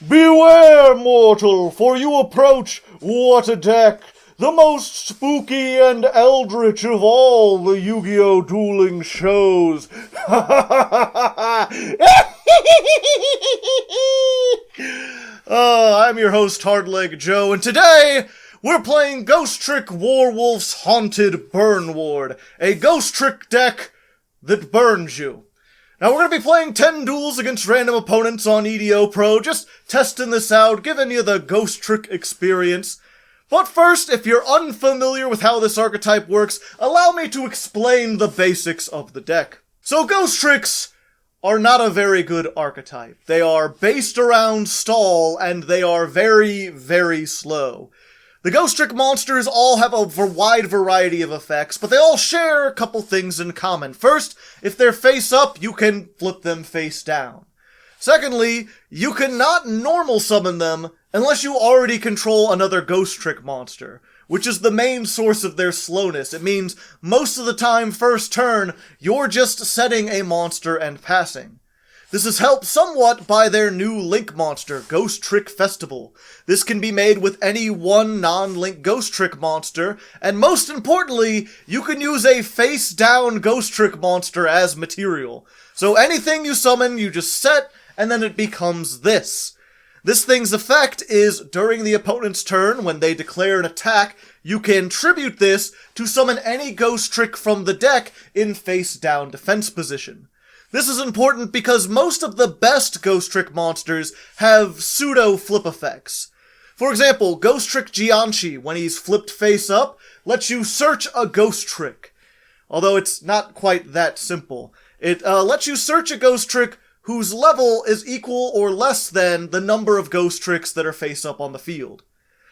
Beware, mortal, for you approach what a deck, the most spooky and eldritch of all the Yu-Gi-Oh! Dueling shows. I'm your host, Hardleg Joe, and today we're playing Ghostrick Warwolf'S Haunted Burn Ward, a Ghostrick deck that burns you. Now, we're going to be playing 10 duels against random opponents on EDOPro, just testing this out, giving you the Ghostrick experience. But first, if you're unfamiliar with how this archetype works, allow me to explain the basics of the deck. So, Ghostricks are not a very good archetype. They are based around stall, and they are very, very slow. The Ghostrick monsters all have a wide variety of effects, but they all share a couple things in common. First, if they're face up, you can flip them face down. Secondly, you cannot normal summon them unless you already control another Ghostrick monster, which is the main source of their slowness. It means most of the time, first turn, you're just setting a monster and passing. This is helped somewhat by their new Link monster, Ghostrick Festival. This can be made with any one non-Link Ghostrick monster, and most importantly, you can use a face-down Ghostrick monster as material. So anything you summon, you just set, and then it becomes this. This thing's effect is, during the opponent's turn, when they declare an attack, you can tribute this to summon any Ghostrick from the deck in face-down defense position. This is important because most of the best Ghostrick monsters have pseudo-flip effects. For example, Ghostrick Jianshi, when he's flipped face up, lets you search a Ghostrick. Although it's not quite that simple. It lets you search a Ghostrick whose level is equal or less than the number of Ghostricks that are face up on the field.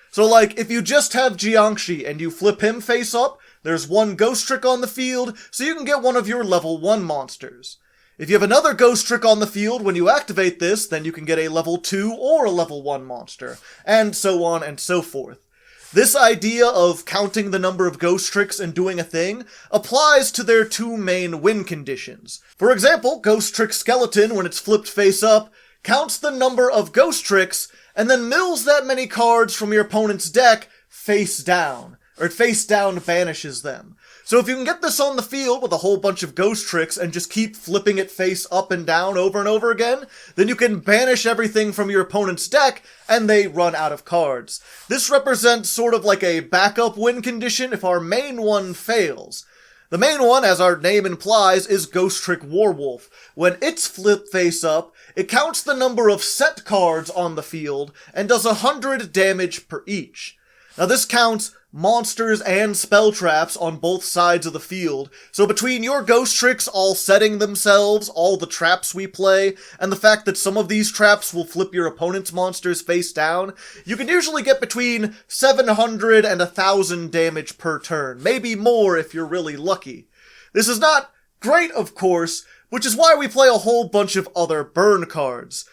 So like, if you just have Jiangshi and you flip him face up, there's one Ghostrick on the field, so you can get one of your level 1 monsters. If you have another Ghostrick on the field when you activate this, then you can get a level 2 or a level 1 monster, and so on and so forth. This idea of counting the number of Ghostricks and doing a thing applies to their two main win conditions. For example, Ghostrick Skeleton, when it's flipped face up, counts the number of Ghostricks and then mills that many cards from your opponent's deck face down, or face down banishes them. So if you can get this on the field with a whole bunch of Ghostricks and just keep flipping it face up and down over and over again, then you can banish everything from your opponent's deck and they run out of cards. This represents sort of like a backup win condition if our main one fails. The main one, as our name implies, is Ghostrick Warwolf. When it's flipped face up, it counts the number of set cards on the field and does 100 damage per each. Now this counts monsters and spell traps on both sides of the field, so between your Ghostricks all setting themselves, all the traps we play, and the fact that some of these traps will flip your opponent's monsters face down, you can usually get between 700 and 1,000 damage per turn, maybe more if you're really lucky. This is not great, of course, which is why we play a whole bunch of other burn cards.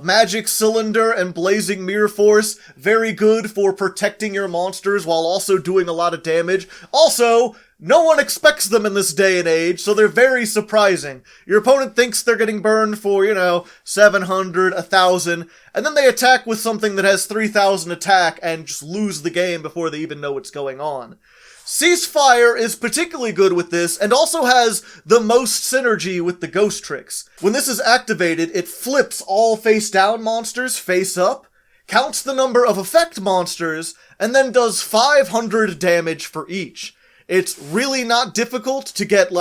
Magic Cylinder and Blazing Mirror Force, very good for protecting your monsters while also doing a lot of damage. Also, no one expects them in this day and age, so they're very surprising. Your opponent thinks they're getting burned for, 700, 1,000, and then they attack with something that has 3,000 attack and just lose the game before they even know what's going on. Ceasefire is particularly good with this, and also has the most synergy with the Ghostricks. When this is activated, it flips all face-down monsters face up, counts the number of effect monsters, and then does 500 damage for each. It's really not difficult to get,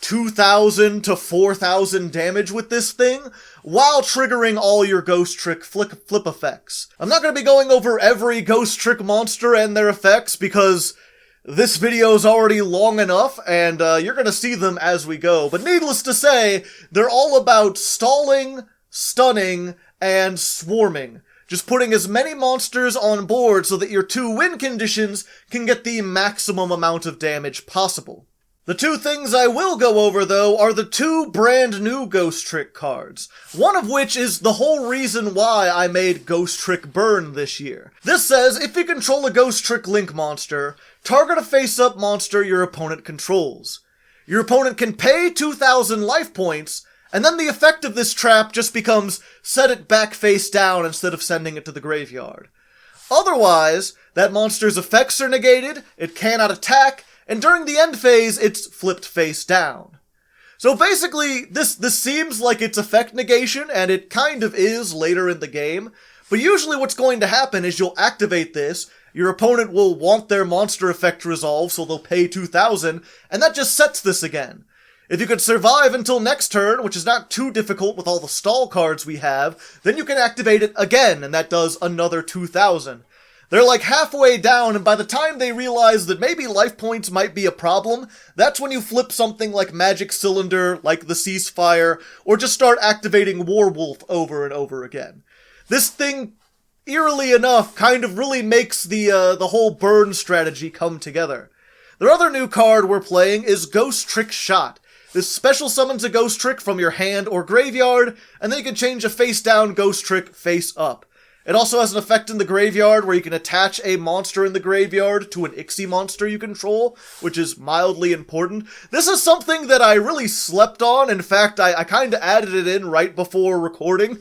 2,000 to 4,000 damage with this thing, while triggering all your Ghostrick flip effects. I'm not going to be going over every Ghostrick monster and their effects, because this video's already long enough, and you're gonna see them as we go. But needless to say, they're all about stalling, stunning, and swarming. Just putting as many monsters on board so that your two win conditions can get the maximum amount of damage possible. The two things I will go over, though, are the two brand new Ghostrick cards. One of which is the whole reason why I made Ghostrick Burn this year. This says, if you control a Ghostrick Link monster, target a face-up monster your opponent controls. Your opponent can pay 2,000 life points, And then the effect of this trap just becomes set it back face down instead of sending it to the graveyard. Otherwise, that monster's effects are negated, it cannot attack, and during the end phase, it's flipped face down. So basically, this seems like it's effect negation, and it kind of is later in the game, but usually what's going to happen is you'll activate this, your opponent will want their monster effect resolved, so they'll pay 2,000, and that just sets this again. If you could survive until next turn, which is not too difficult with all the stall cards we have, then you can activate it again, and that does another 2,000. They're like halfway down, and by the time they realize that maybe life points might be a problem, that's when you flip something like Magic Cylinder, like the Ceasefire, or just start activating Warwolf over and over again. This thing, eerily enough, kind of really makes the whole burn strategy come together. The other new card we're playing is Ghostrick Shot. This special summons a Ghostrick from your hand or graveyard, and then you can change a face-down Ghostrick face-up. It also has an effect in the graveyard where you can attach a monster in the graveyard to an Ixie monster you control, which is mildly important. This is something that I really slept on. In fact, I kind of added it in right before recording.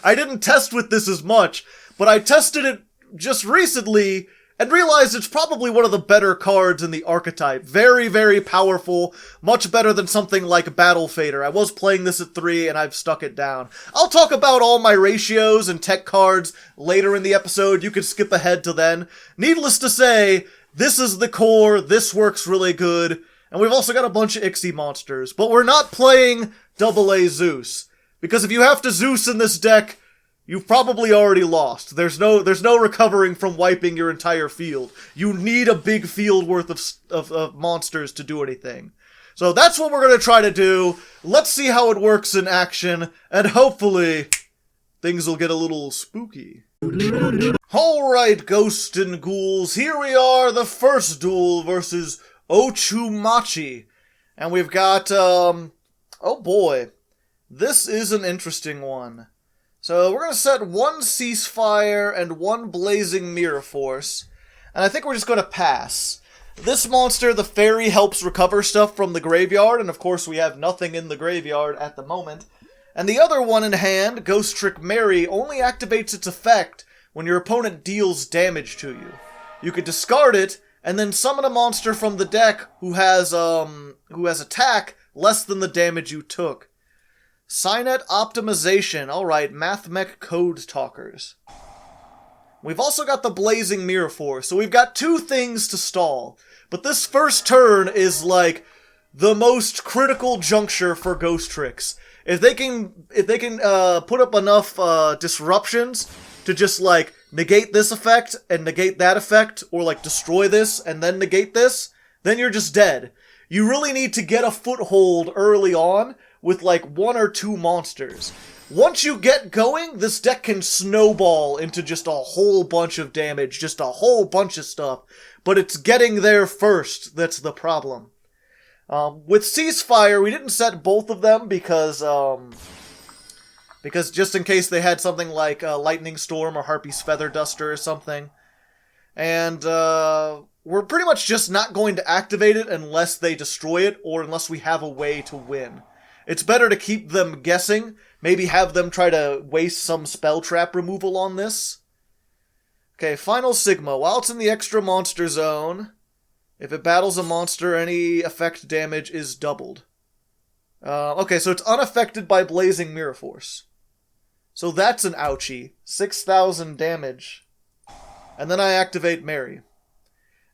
I didn't test with this as much, but I tested it just recently and realized it's probably one of the better cards in the archetype. Very, very powerful. Much better than something like Battle Fader. I was playing this at 3 and I've stuck it down. I'll talk about all my ratios and tech cards later in the episode. You can skip ahead to then. Needless to say, this is the core. This works really good. And we've also got a bunch of Ixie monsters. But we're not playing AA Zeus. Because if you have to Zeus in this deck, you've probably already lost. There's no recovering from wiping your entire field. You need a big field worth of monsters to do anything. So that's what we're going to try to do. Let's see how it works in action, and hopefully things will get a little spooky. Alright, ghosts and ghouls, here we are, the first duel versus Ochumachi. And we've got, oh boy, this is an interesting one. So we're going to set one Ceasefire and one Blazing Mirror Force, and I think we're just going to pass. This monster, the fairy, helps recover stuff from the graveyard, and of course we have nothing in the graveyard at the moment. And the other one in hand, Ghostrick Mary, only activates its effect when your opponent deals damage to you. You could discard it, and then summon a monster from the deck who has attack less than the damage you took. Signet Optimization. Alright, MathMech Code Talkers. We've also got the Blazing Mirror Force, so we've got two things to stall. But this first turn is like the most critical juncture for Ghostricks. If they can put up enough disruptions to just like negate this effect and negate that effect, or like destroy this and then negate this, then you're just dead. You really need to get a foothold early on with like one or two monsters. Once you get going, this deck can snowball into just a whole bunch of damage, just a whole bunch of stuff, but it's getting there first that's the problem. With Ceasefire, we didn't set both of them because just in case they had something like Lightning Storm or Harpy's Feather Duster or something. And we're pretty much just not going to activate it unless they destroy it or unless we have a way to win. It's better to keep them guessing, maybe have them try to waste some spell trap removal on this. Okay, Final Sigma. While it's in the extra monster zone, if it battles a monster, any effect damage is doubled. Okay, so it's unaffected by Blazing Mirror Force. So that's an ouchie. 6,000 damage. And then I activate Mary.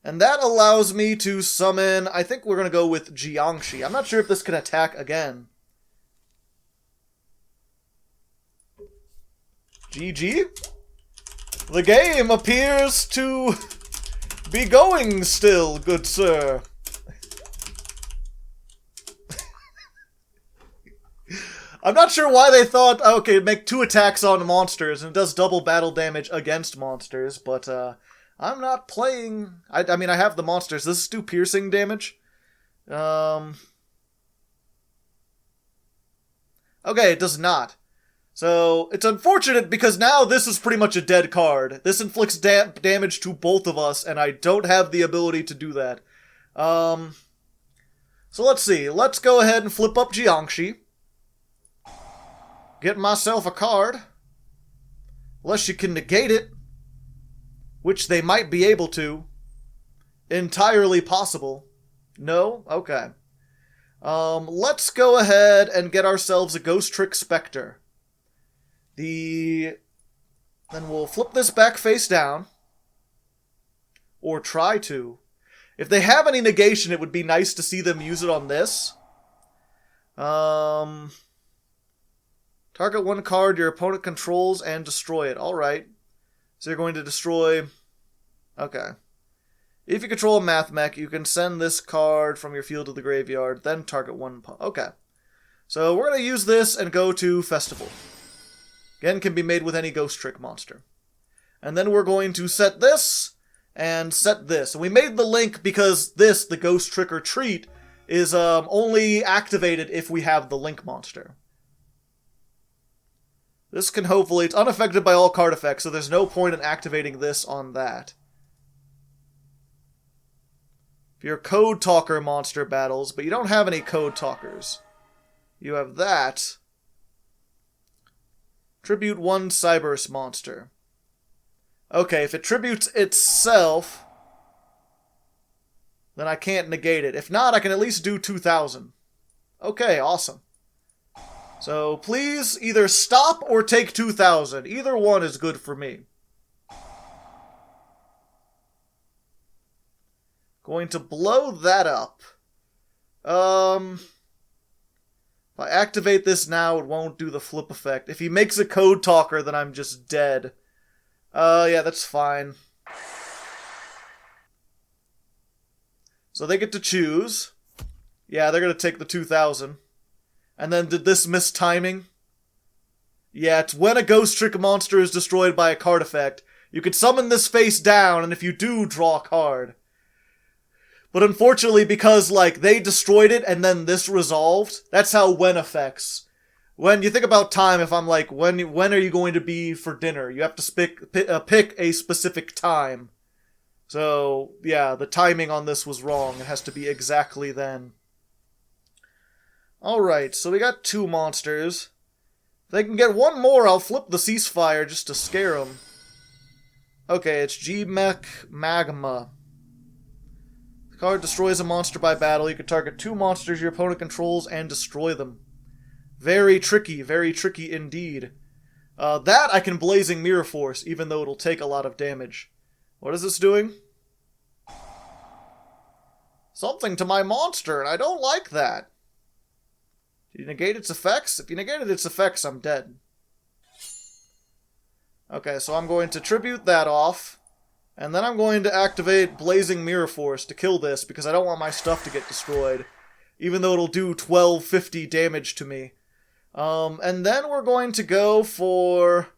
And that allows me to summon, I think we're going to go with Jiangshi. I'm not sure if this can attack again. GG? The game appears to be going still, good sir. I'm not sure why they thought, okay, make 2 attacks on monsters, and it does double battle damage against monsters, but I'm not playing... I mean, I have the monsters. Does this do piercing damage? Okay, it does not. So, it's unfortunate because now this is pretty much a dead card. This inflicts damage to both of us, and I don't have the ability to do that. So let's see. Let's go ahead and flip up Jiangshi. getting myself a card. Unless you can negate it. Which they might be able to. Entirely possible. No? Okay. Let's go ahead and get ourselves a Ghostrick Spectre. Then we'll flip this back face down. Or try to. If they have any negation, it would be nice to see them use it on this. Target one card your opponent controls and destroy it. Alright. So you're going to destroy... Okay. If you control a math mech, you can send this card from your field to the graveyard, then target one... Okay. So we're going to use this and go to Festival. Again, can be made with any Ghostrick monster. And then we're going to set this... and set this. And we made the link because this, the Ghost Trick or Treat, is only activated if we have the Link monster. This can hopefully... It's unaffected by all card effects, so there's no point in activating this on that. If your Code Talker monster battles, but you don't have any Code Talkers. You have that. Tribute one Cyberse monster. Okay, if it tributes itself, then I can't negate it. If not, I can at least do 2,000. Okay, awesome. So please either stop or take 2,000. Either one is good for me. Going to blow that up. If I activate this now, it won't do the flip effect. If he makes a Code Talker, then I'm just dead. Yeah, that's fine. So they get to choose. Yeah, they're gonna take the 2,000. And then did this miss timing? Yeah, it's when a Ghostrick monster is destroyed by a card effect. You can summon this face down, and if you do, draw a card. But unfortunately, because, like, they destroyed it and then this resolved, that's how when affects. When you think about time, if I'm like, when are you going to be for dinner? You have to pick a specific time. So, yeah, the timing on this was wrong. It has to be exactly then. Alright, so we got 2 monsters. If they can get one more, I'll flip the Ceasefire just to scare them. Okay, it's G-Mech Magma. The card destroys a monster by battle. You can target 2 monsters your opponent controls and destroy them. Very tricky indeed. That I can Blazing Mirror Force, even though it'll take a lot of damage. What is this doing? Something to my monster, and I don't like that. Did you negate its effects? If you negated its effects, I'm dead. Okay, so I'm going to tribute that off, and then I'm going to activate Blazing Mirror Force to kill this, because I don't want my stuff to get destroyed, even though it'll do 1250 damage to me. And then we're going to go for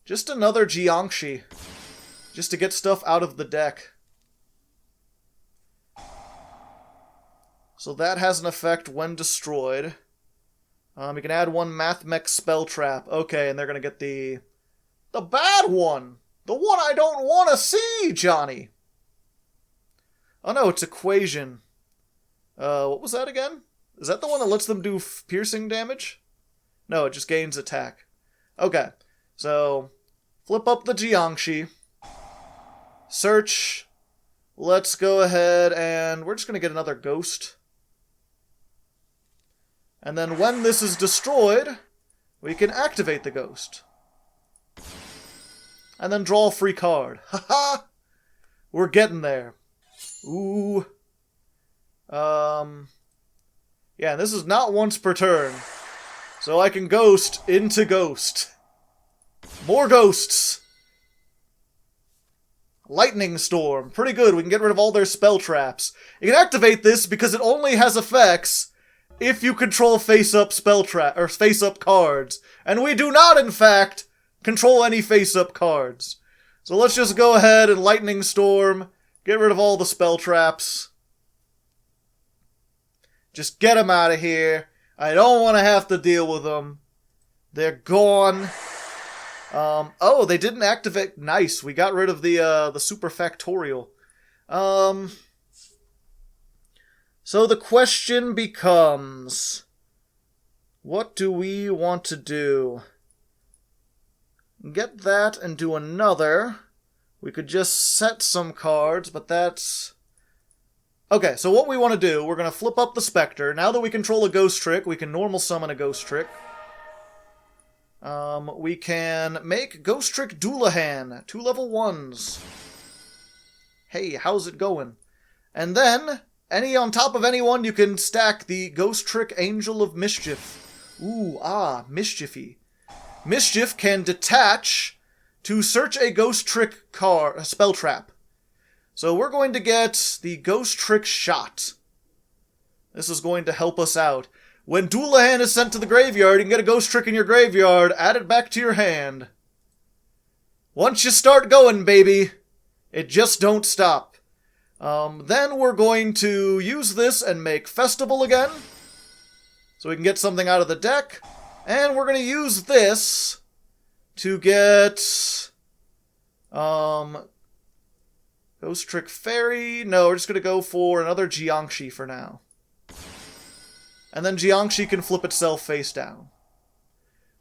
just another Jiangshi, just to get stuff out of the deck. So that has an effect when destroyed. You can add 1 Math Mech Spell Trap. Okay, and they're going to get the bad one. The one I don't want to see, Johnny. Oh no, it's Equation. What was that again? Is that the one that lets them do piercing damage? No, it just gains attack. Okay, so flip up the Jiangshi. Search. Let's go ahead and we're just going to get another ghost. And then when this is destroyed, we can activate the ghost. And then draw a free card. Haha! We're getting there. Ooh. Yeah, this is not once per turn. So I can ghost into ghost. More ghosts! Lightning Storm. Pretty good. We can get rid of all their spell traps. You can activate this because it only has effects if you control face-up spell trap or face-up cards. And we do not, in fact, control any face-up cards. So let's just go ahead and Lightning Storm. Get rid of all the spell traps. Just get them out of here. I don't want to have to deal with them. They're gone. Oh, they didn't activate. Nice. We got rid of the Super Factorial. So the question becomes, What do we want to do? Get that and do another. We could just set some cards, but that's... Okay, so what we want to do, we're going to flip up the Spectre. Now that we control a Ghostrick, we can normal summon a Ghostrick. We can make Ghostrick Duelahan, 2 level 1s. Hey, how's it going? And then, on top of anyone, you can stack the Ghostrick Angel of Mischief. Ooh, mischiefy. Mischief can detach to search a Ghostrick spell trap. So we're going to get the Ghostrick Shot. This is going to help us out. When Duelahan is sent to the graveyard, you can get a Ghostrick in your graveyard, add it back to your hand. Once you start going, baby, it just don't stop. Then we're going to use this and make Festival again, so we can get something out of the deck. And we're going to use this to get... Ghostrick Fairy? No, we're just going to go for another Jiangshi for now. And then Jiangshi can flip itself face down.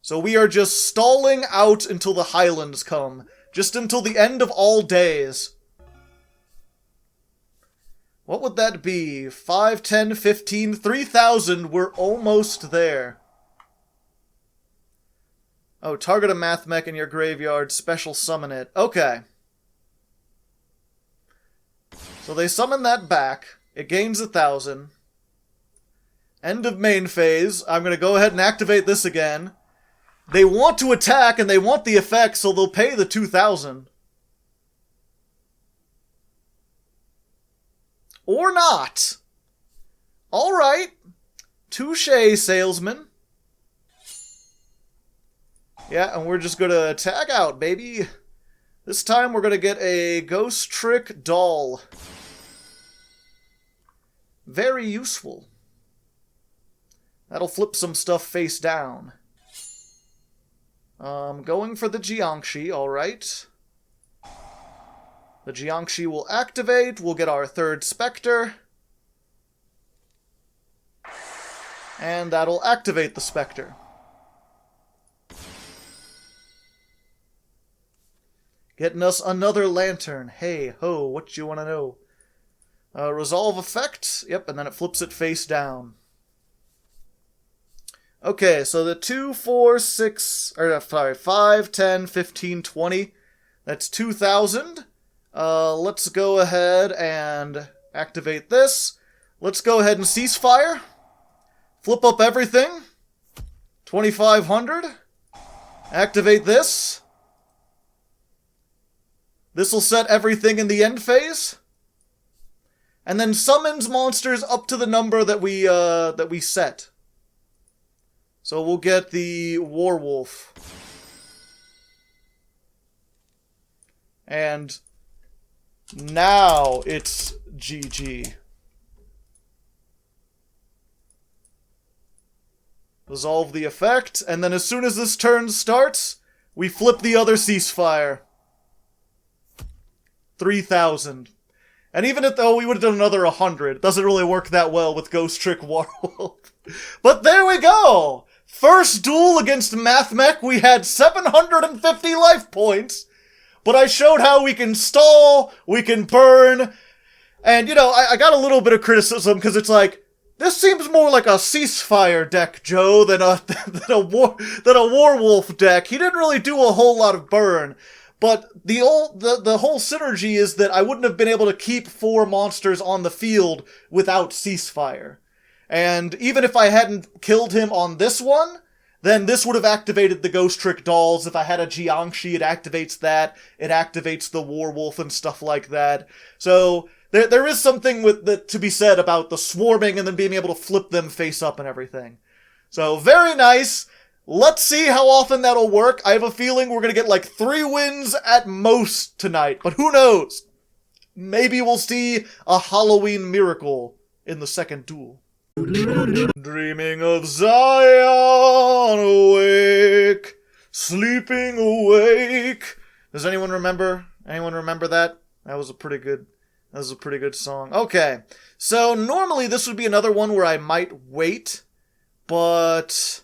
So we are just stalling out until the Highlands come. Just until the end of all days. What would that be? 5, 10, 15, 3,000. We're almost there. Oh, target a math mech in your graveyard. Special summon it. Okay. So they summon that back. It gains 1,000. End of main phase. I'm going to go ahead and activate this again. They want to attack and they want the effect, so they'll pay the 2,000. Or not. Alright. Touche, salesman. Yeah, and we're just going to tag out, baby. This time we're going to get a Ghostrick doll. Very useful. That'll flip some stuff face down. Going for the Jiangshi, alright. The Jiangshi will activate, we'll get our 3rd Spectre. And that'll activate the Spectre. Getting us another Lantern. Hey, ho, what you want to know? Resolve effect. Yep, and then it flips it face down. Okay, so the 2, 4, 6... Or, sorry, 5, 10, 15, 20. That's 2,000. Let's go ahead and activate this. Let's go ahead and Ceasefire. Flip up everything. 2,500. Activate this. This will set everything in the end phase. And then summons monsters up to the number that we set. So we'll get the Warwolf. And now it's GG. Resolve the effect, and then as soon as this turn starts, we flip the other Ceasefire. 3,000. And even if though we would have done another 100, it doesn't really work that well with Ghostrick Warwolf. But there we go! First duel against Math Mech, we had 750 life points. But I showed how we can stall, we can burn. And, you know, I got a little bit of criticism, because it's like, this seems more like a Ceasefire deck, Joe, than a Warwolf deck. He didn't really do a whole lot of burn. But the whole synergy is that I wouldn't have been able to keep 4 monsters on the field without Ceasefire. And even if I hadn't killed him on this one, then this would have activated the Ghostrick dolls. If I had a Jiangshi, it activates that. It activates the Warwolf and stuff like that. So there is something to be said about the swarming and then being able to flip them face up and everything. So very nice. Let's see how often that'll work. I have a feeling we're going to get like 3 wins at most tonight, but who knows? Maybe we'll see a Halloween miracle in the second duel. Dreaming of Zion awake, sleeping awake. Does anyone remember? Anyone remember that? That was a pretty good song. Okay, so normally this would be another one where I might wait, but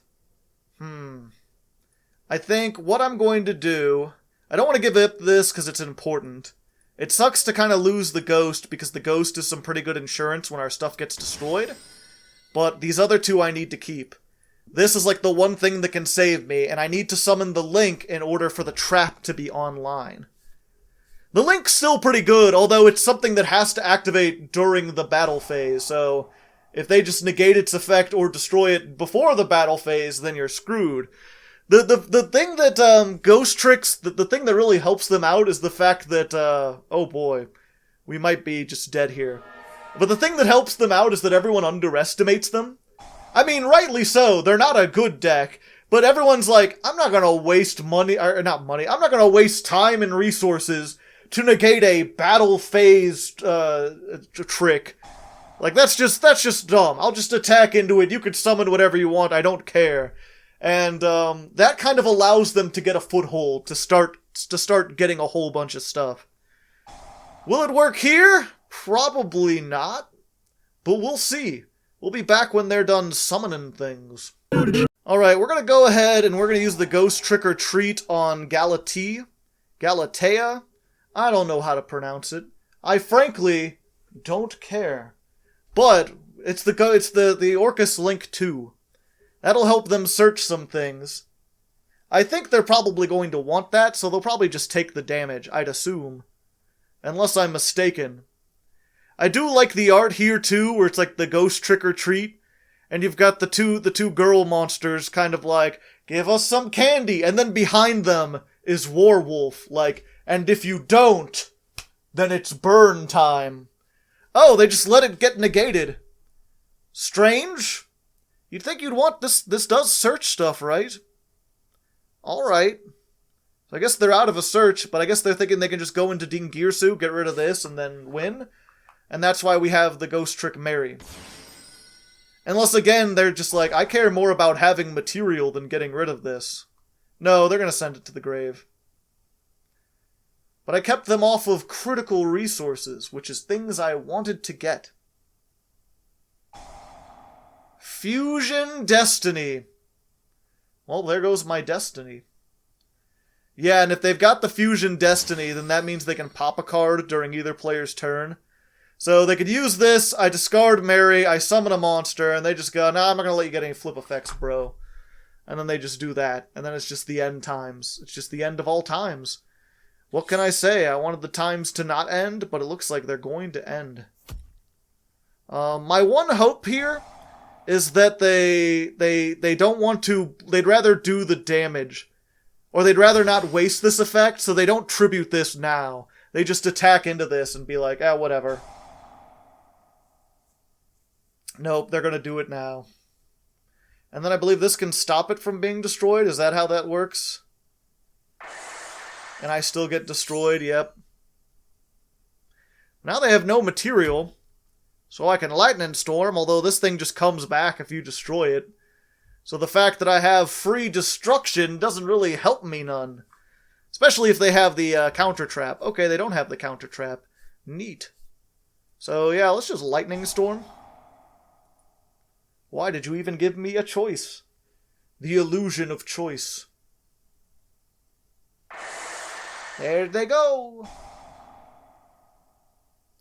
I think what I'm going to do... I don't want to give up this because it's important. It sucks to kind of lose the ghost because the ghost is some pretty good insurance when our stuff gets destroyed. But these other two I need to keep. This is like the one thing that can save me, and I need to summon the Link in order for the trap to be online. The Link's still pretty good, although it's something that has to activate during the battle phase, so if they just negate its effect or destroy it before the battle phase, then you're screwed. The thing that Ghostricks, the thing that really helps them out is the fact that, oh boy, we might be just dead here. But the thing that helps them out is that everyone underestimates them. I mean, rightly so, they're not a good deck, but everyone's like, I'm not gonna waste money, or not money, I'm not gonna waste time and resources to negate a battle phase, trick. Like, that's just dumb. I'll just attack into it, you can summon whatever you want, I don't care. And, that kind of allows them to get a foothold, to start getting a whole bunch of stuff. Will it work here? Probably not. But we'll see. We'll be back when they're done summoning things. Alright, we're gonna go ahead and we're gonna use the Ghost Trick or Treat on Galatea. I don't know how to pronounce it. I frankly don't care. But it's the Orcus Link 2. That'll help them search some things. I think they're probably going to want that, so they'll probably just take the damage, I'd assume. Unless I'm mistaken. I do like the art here too, where it's like the Ghost Trick or Treat, and you've got the two girl monsters kind of like, give us some candy, and then behind them is Warwolf, like, and if you don't, then it's burn time. Oh, they just let it get negated. Strange? You'd think you'd want this does search stuff, right? Alright. So I guess they're out of a search, but I guess they're thinking they can just go into Dingirsu, get rid of this, and then win. And that's why we have the Ghost Trick Mary. Unless, again, they're just like, I care more about having material than getting rid of this. No, they're gonna send it to the grave. But I kept them off of critical resources, which is things I wanted to get. Fusion Destiny. Well, there goes my destiny. Yeah, and if they've got the Fusion Destiny, then that means they can pop a card during either player's turn. So they could use this, I discard Mary, I summon a monster, and they just go, nah, I'm not gonna let you get any flip effects, bro. And then they just do that, and then it's just the end times. It's just the end of all times. What can I say? I wanted the times to not end, but it looks like they're going to end. My one hope here is that they don't want to, they'd rather do the damage. Or they'd rather not waste this effect, so they don't tribute this now. They just attack into this and be like, ah, whatever. Nope, they're gonna do it now. And then I believe this can stop it from being destroyed. Is that how that works? And I still get destroyed, yep. Now they have no material. So I can Lightning Storm, although this thing just comes back if you destroy it. So the fact that I have free destruction doesn't really help me none. Especially if they have the counter trap. Okay, they don't have the counter trap. Neat. So yeah, let's just Lightning Storm. Why did you even give me a choice? The illusion of choice. There they go!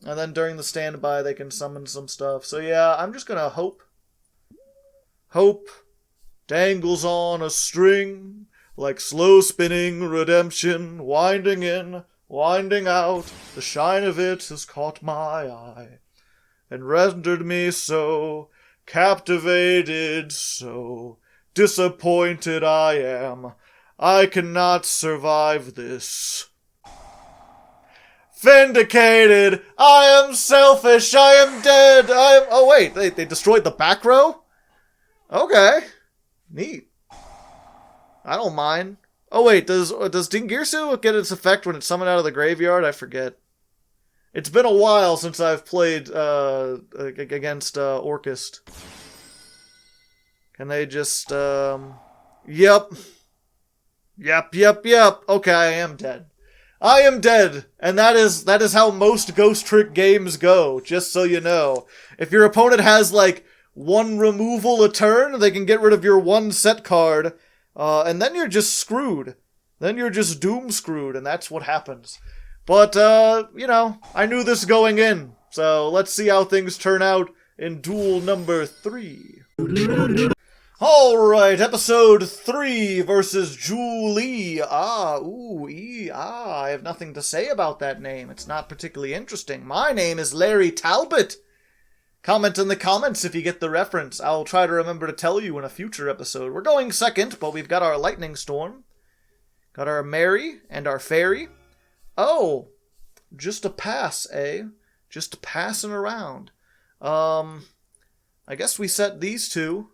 And then during the standby, they can summon some stuff. So yeah, I'm just gonna hope. Hope dangles on a string, like slow spinning redemption, winding in, winding out. The shine of it has caught my eye, and rendered me so captivated, so disappointed I am. I cannot survive this. Vindicated! I am selfish! I am dead! Oh wait, they destroyed the back row? Okay. Neat. I don't mind. Oh wait, does Dingirsu get its effect when it's summoned out of the graveyard? I forget. It's been a while since I've played against Orcus. Can they just Yep. Okay, I am dead. I am dead, and that is how most Ghost Trick games go, just so you know. If your opponent has, like, one removal a turn, they can get rid of your one set card, And then you're just screwed. Then you're just doom screwed, and that's what happens. But, you know, I knew this going in, so let's see how things turn out in duel number 3. Alright, episode 3 versus Julie. I have nothing to say about that name. It's not particularly interesting. My name is Larry Talbot. Comment in the comments if you get the reference. I'll try to remember to tell you in a future episode. We're going second, but we've got our Lightning Storm. Got our Mary and our Fairy. Oh, just a pass, eh? Just passing around. I guess we set these two.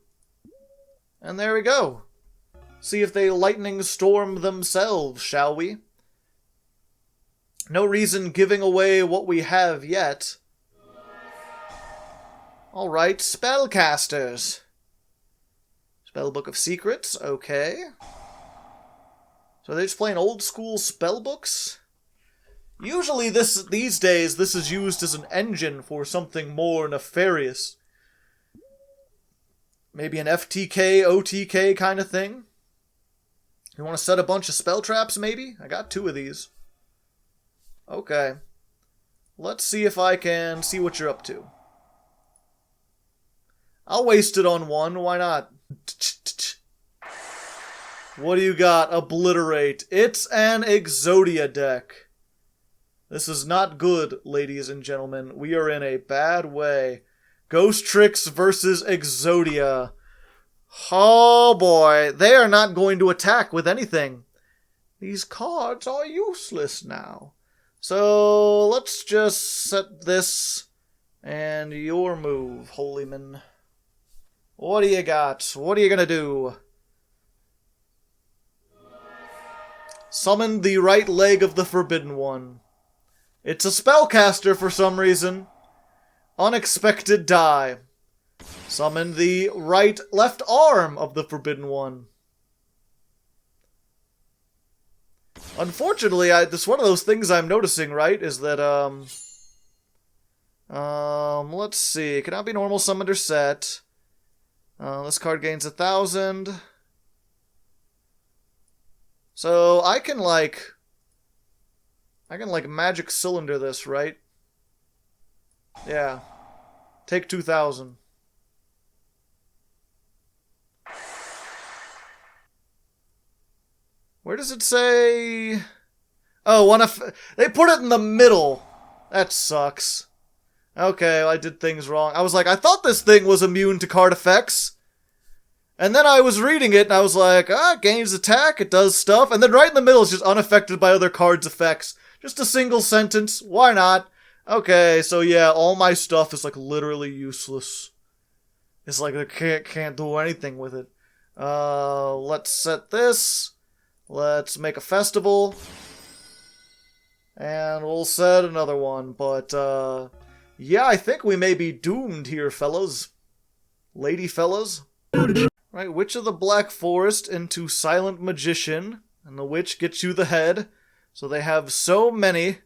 And there we go. See if they Lightning Storm themselves, shall we? No reason giving away what we have yet. Alright, spellcasters. Spellbook of Secrets, okay. So they're just playing old school spellbooks? Usually these days this is used as an engine for something more nefarious. Maybe an FTK, OTK kind of thing? You want to set a bunch of spell traps, maybe? I got 2 of these. Okay. Let's see if I can see what you're up to. I'll waste it on one, why not? What do you got? Obliterate. It's an Exodia deck. This is not good, ladies and gentlemen. We are in a bad way. Ghostricks versus Exodia. Oh boy, they are not going to attack with anything. These cards are useless now. So let's just set this and your move, Holyman. What do you got? What are you gonna do? Summon the right leg of the Forbidden One. It's a spellcaster for some reason. Unexpected die. Summon the left arm of the Forbidden One. Unfortunately, this is one of those things I'm noticing, right? Is that, let's see. It cannot be normal summoned or set. This card gains 1,000. So I can Magic Cylinder this, right? Yeah. Take 2,000. Where does it say? Oh, they put it in the middle. That sucks. Okay, well, I did things wrong. I was like, I thought this thing was immune to card effects. And then I was reading it, and I was like, it gains attack, it does stuff. And then right in the middle is just unaffected by other cards' effects. Just a single sentence. Why not? Okay, so yeah, all my stuff is, literally useless. It's like I can't do anything with it. Let's set this. Let's make a festival. And we'll set another one. But, yeah, I think we may be doomed here, fellas. Lady fellas. Right, Witch of the Black Forest into Silent Magician. And the witch gets you the head. So they have so many.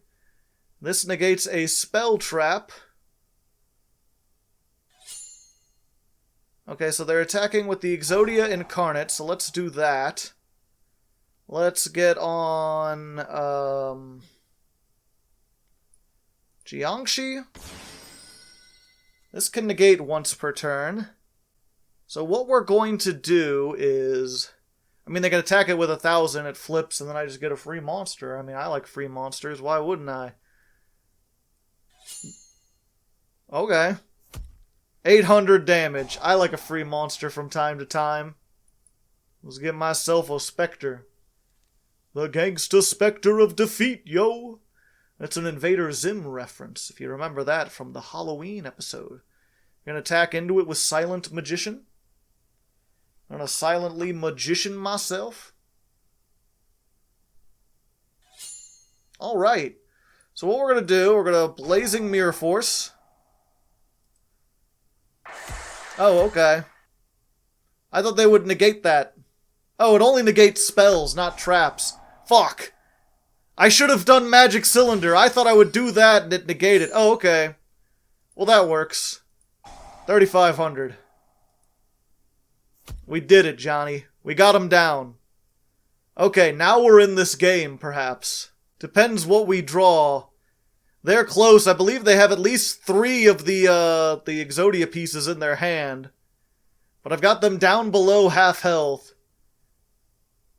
This negates a spell trap. Okay, so they're attacking with the Exodia Incarnate, so let's do that. Let's get on, Jiangxi. This can negate once per turn. So what we're going to do is... I mean, they can attack it with 1,000, it flips, and then I just get a free monster. I mean, I like free monsters, why wouldn't I? Okay. 800 damage. I like a free monster from time to time. Let's get myself a Spectre. The Gangsta Spectre of Defeat, yo! That's an Invader Zim reference, if you remember that from the Halloween episode. You're gonna attack into it with Silent Magician. I'm gonna silently magician myself. Alright. So what we're gonna do, we're gonna Blazing Mirror Force. Oh, okay. I thought they would negate that. Oh, it only negates spells, not traps. Fuck. I should have done Magic Cylinder. I thought I would do that and it negated. Oh, okay. Well, that works. 3,500. We did it, Johnny. We got him down. Okay, now we're in this game, perhaps. Depends what we draw. They're close. I believe they have at least 3 of the Exodia pieces in their hand. But I've got them down below half health.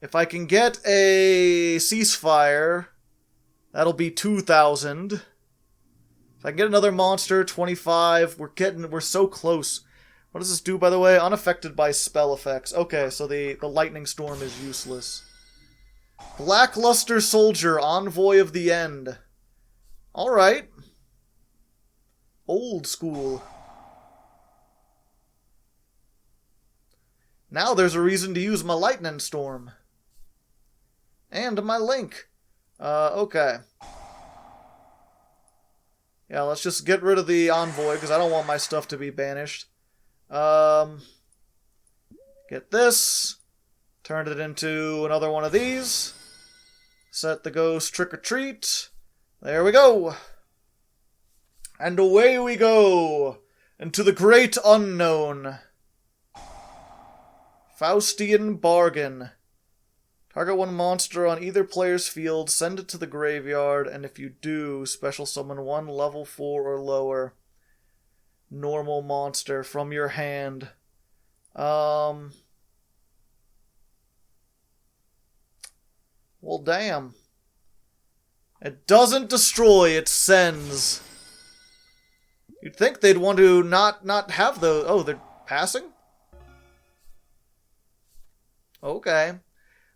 If I can get a Ceasefire, that'll be 2,000. If I can get another monster, 25. We're so close. What does this do, by the way? Unaffected by spell effects. Okay, so the lightning storm is useless. Blackluster Soldier, Envoy of the End. Alright. Old school. Now there's a reason to use my lightning storm. And my link. Okay. Yeah, let's just get rid of the envoy, because I don't want my stuff to be banished. Get this. Turn it into another one of these. Set the ghost trick or treat. There we go. And away we go. Into the great unknown. Faustian Bargain. Target one monster on either player's field, send it to the graveyard, and if you do, special summon one level 4 or lower normal monster from your hand. Well, damn. It doesn't destroy, it sends. You'd think they'd want to not have the... Oh, they're passing? Okay.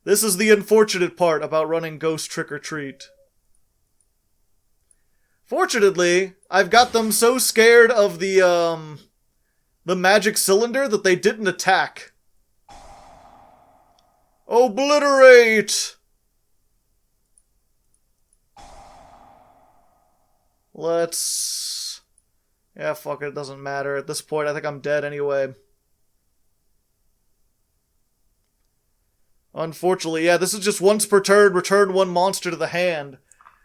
This is the unfortunate part about running Ghost Trick or Treat. Fortunately, I've got them so scared of the Magic Cylinder that they didn't attack. Obliterate! Let's... Yeah, fuck it, it doesn't matter. At this point, I think I'm dead anyway. Unfortunately, yeah, this is just once per turn, return one monster to the hand.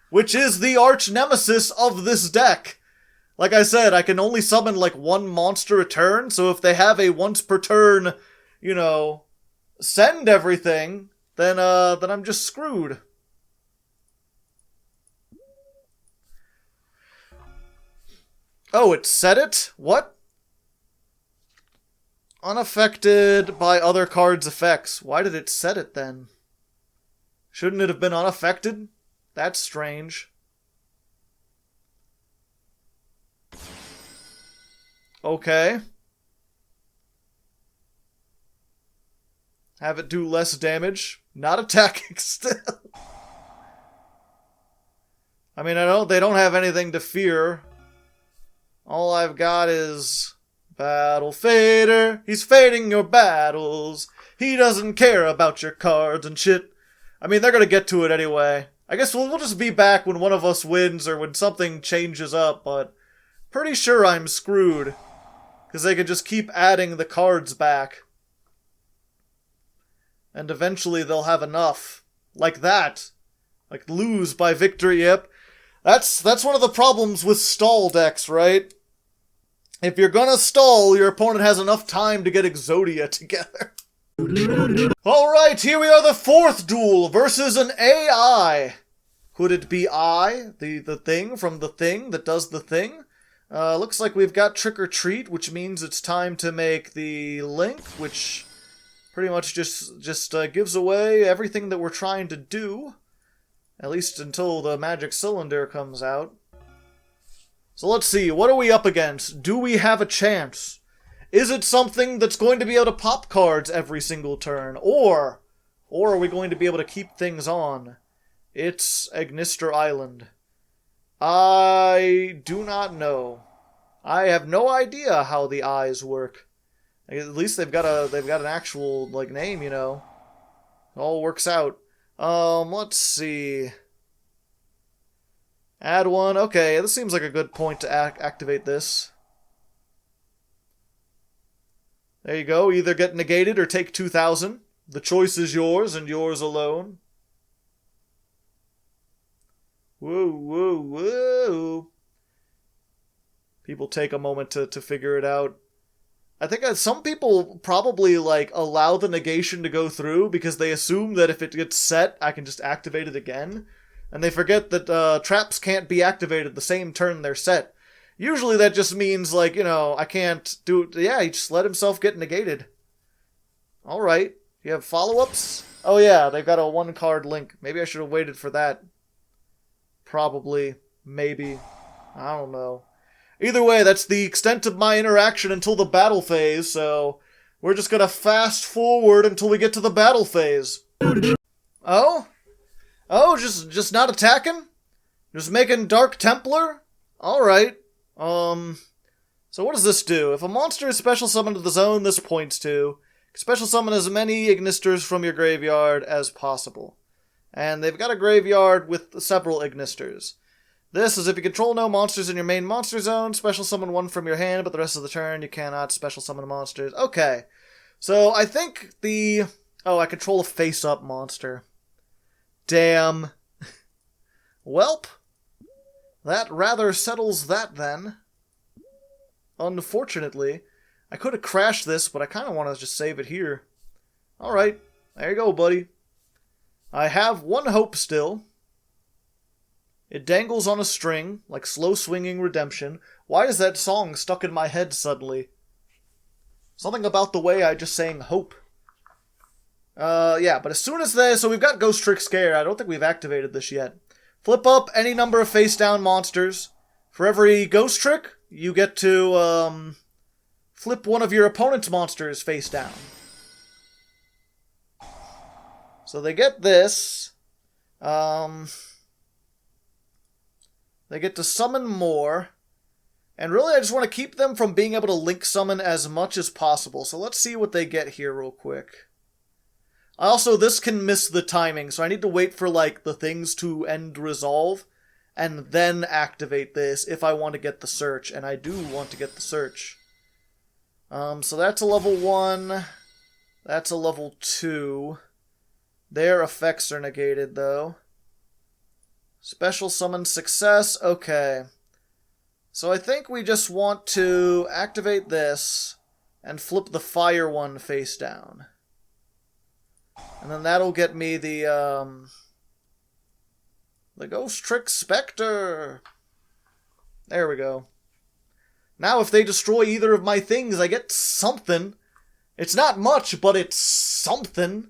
Which is the arch nemesis of this deck. Like I said, I can only summon like one monster a turn, so if they have a once per turn, you know, send everything, then I'm just screwed. Oh, it said it? What? Unaffected by other cards' effects. Why did it set it then? Shouldn't it have been unaffected? That's strange. Okay. Have it do less damage. Not attacking still. I mean, they don't have anything to fear. All I've got is... Battle Fader, he's fading your battles. He doesn't care about your cards and shit. I mean, they're gonna get to it anyway. I guess we'll just be back when one of us wins or when something changes up, but pretty sure I'm screwed. Because they could just keep adding the cards back. And eventually they'll have enough. Like that. Like lose by victory, yep. That's one of the problems with stall decks, right? If you're gonna stall, your opponent has enough time to get Exodia together. Alright, here we are, the 4th duel versus an AI. Could it be the thing from the thing that does the thing? Looks like we've got Trick or Treat, which means it's time to make the link, which pretty much just gives away everything that we're trying to do. At least until the Magic Cylinder comes out. So let's see, what are we up against? Do we have a chance? Is it something that's going to be able to pop cards every single turn? Or are we going to be able to keep things on? It's Agnister Island. I do not know. I have no idea how the eyes work. At least they've got an actual like name, you know. It all works out. Let's see. Add one. Okay, this seems like a good point to activate this. There you go. Either get negated or take 2,000. The choice is yours and yours alone. Whoa, whoa, whoa. People take a moment to figure it out. I think that some people probably, like, allow the negation to go through because they assume that if it gets set, I can just activate it again. And they forget that traps can't be activated the same turn they're set. Usually that just means, like, you know, I can't do it. Yeah, he just let himself get negated. Alright. You have follow-ups? Oh yeah, they've got a one-card link. Maybe I should have waited for that. Probably. Maybe. I don't know. Either way, that's the extent of my interaction until the battle phase, so we're just gonna fast forward until we get to the battle phase. Oh? Oh, just not attacking? Just making Dark Templar? Alright. So what does this do? If a monster is special summoned to the zone this points to, special summon as many Ignisters from your graveyard as possible. And they've got a graveyard with several Ignisters. This is if you control no monsters in your main monster zone, special summon one from your hand, but the rest of the turn you cannot special summon monsters. Okay. So I think the... Oh, I control a face-up monster. Damn. Welp. That rather settles that then. Unfortunately. I could have crashed this, but I kind of want to just save it here. Alright. There you go, buddy. I have one hope still. It dangles on a string, like slow-swinging redemption. Why is that song stuck in my head suddenly? Something about the way I just sang hope. Yeah, but as soon as so we've got Ghostrick Scare. I don't think we've activated this yet. Flip up any number of face-down monsters. For every Ghostrick, you get to, flip one of your opponent's monsters face down. So they get this. They get to summon more. And really, I just want to keep them from being able to link summon as much as possible. So let's see what they get here real quick. Also, this can miss the timing, so I need to wait for, like, the things to end resolve, and then activate this if I want to get the search, and I do want to get the search. So that's a level 1, that's a level 2. Their effects are negated, though. Special summon success, okay. So I think we just want to activate this, and flip the fire one face down. And then that'll get me the Ghostrick Spectre. There we go. Now if they destroy either of my things, I get something. It's not much, but it's something.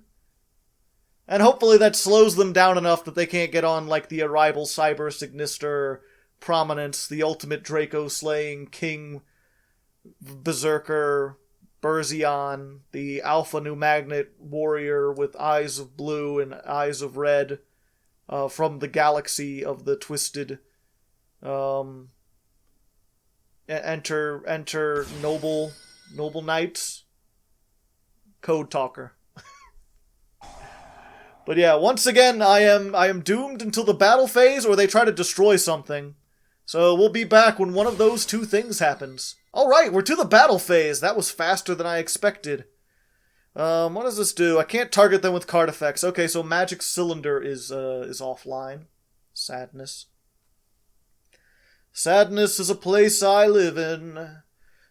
And hopefully that slows them down enough that they can't get on, like, the Arrival Cyber Signister Prominence, the Ultimate Draco Slaying King Berserker Berzion, the Alpha New Magnet Warrior with eyes of blue and eyes of red, from the galaxy of the twisted, enter noble knights, Code Talker. But yeah, once again, I am doomed until the battle phase, or they try to destroy something. So we'll be back when one of those two things happens. Alright, we're to the battle phase. That was faster than I expected. What does this do? I can't target them with card effects. Okay, so Magic Cylinder is offline. Sadness. Sadness is a place I live in.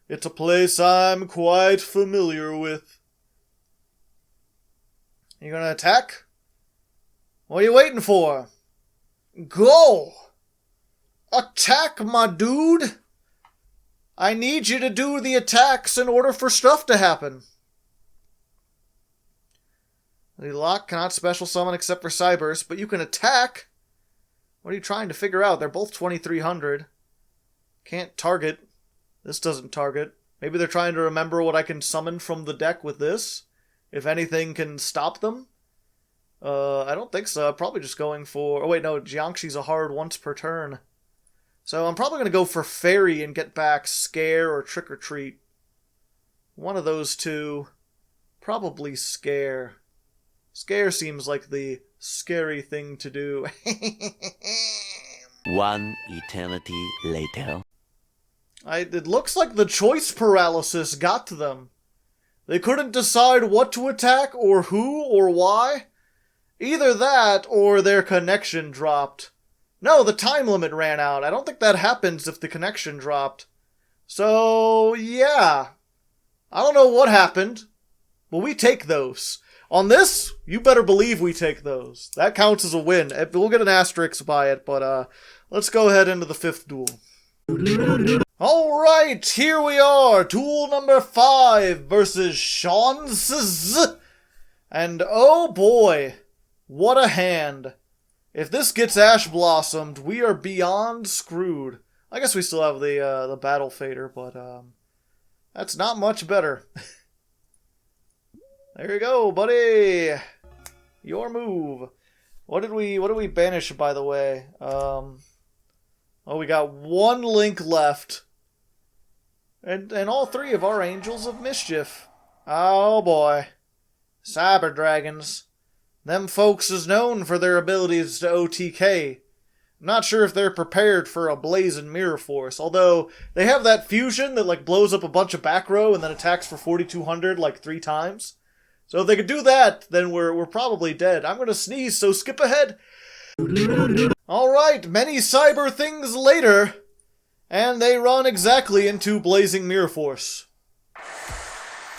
It's a place I'm quite familiar with. You gonna attack? What are you waiting for? Go! Attack, my dude! I need you to do the attacks in order for stuff to happen. The lock cannot special summon except for Cyburst, but you can attack. What are you trying to figure out? They're both 2300. Can't target. This doesn't target. Maybe they're trying to remember what I can summon from the deck with this. If anything can stop them. I don't think so. I'm probably just going for... Oh wait, no. Jiangxi's a hard once per turn. So I'm probably going to go for Fairy and get back Scare or Trick or Treat. One of those two. Probably Scare. Scare seems like the scary thing to do. One eternity later. It looks like the choice paralysis got to them. They couldn't decide what to attack, or who, or why. Either that, or their connection dropped. No, the time limit ran out. I don't think that happens if the connection dropped. So, yeah. I don't know what happened, but we take those. On this, you better believe we take those. That counts as a win. We'll get an asterisk by it, but let's go ahead into the 5th duel. Alright, here we are. Duel number 5 versus Sean's. And oh boy, what a hand. If this gets Ash Blossomed, we are beyond screwed. I guess we still have the Battle Fader, but that's not much better. There you go, buddy. Your move. What did we banish, by the way? Oh, we got 1 link left. And all 3 of our Angels of Mischief. Oh boy. Cyber Dragons. Them folks is known for their abilities to OTK. I'm not sure if they're prepared for a Blazing Mirror Force, although they have that fusion that like blows up a bunch of back row and then attacks for 4,200 like 3 times. So if they could do that, then we're probably dead. I'm gonna sneeze, so skip ahead. Alright, many cyber things later, and they run exactly into Blazing Mirror Force.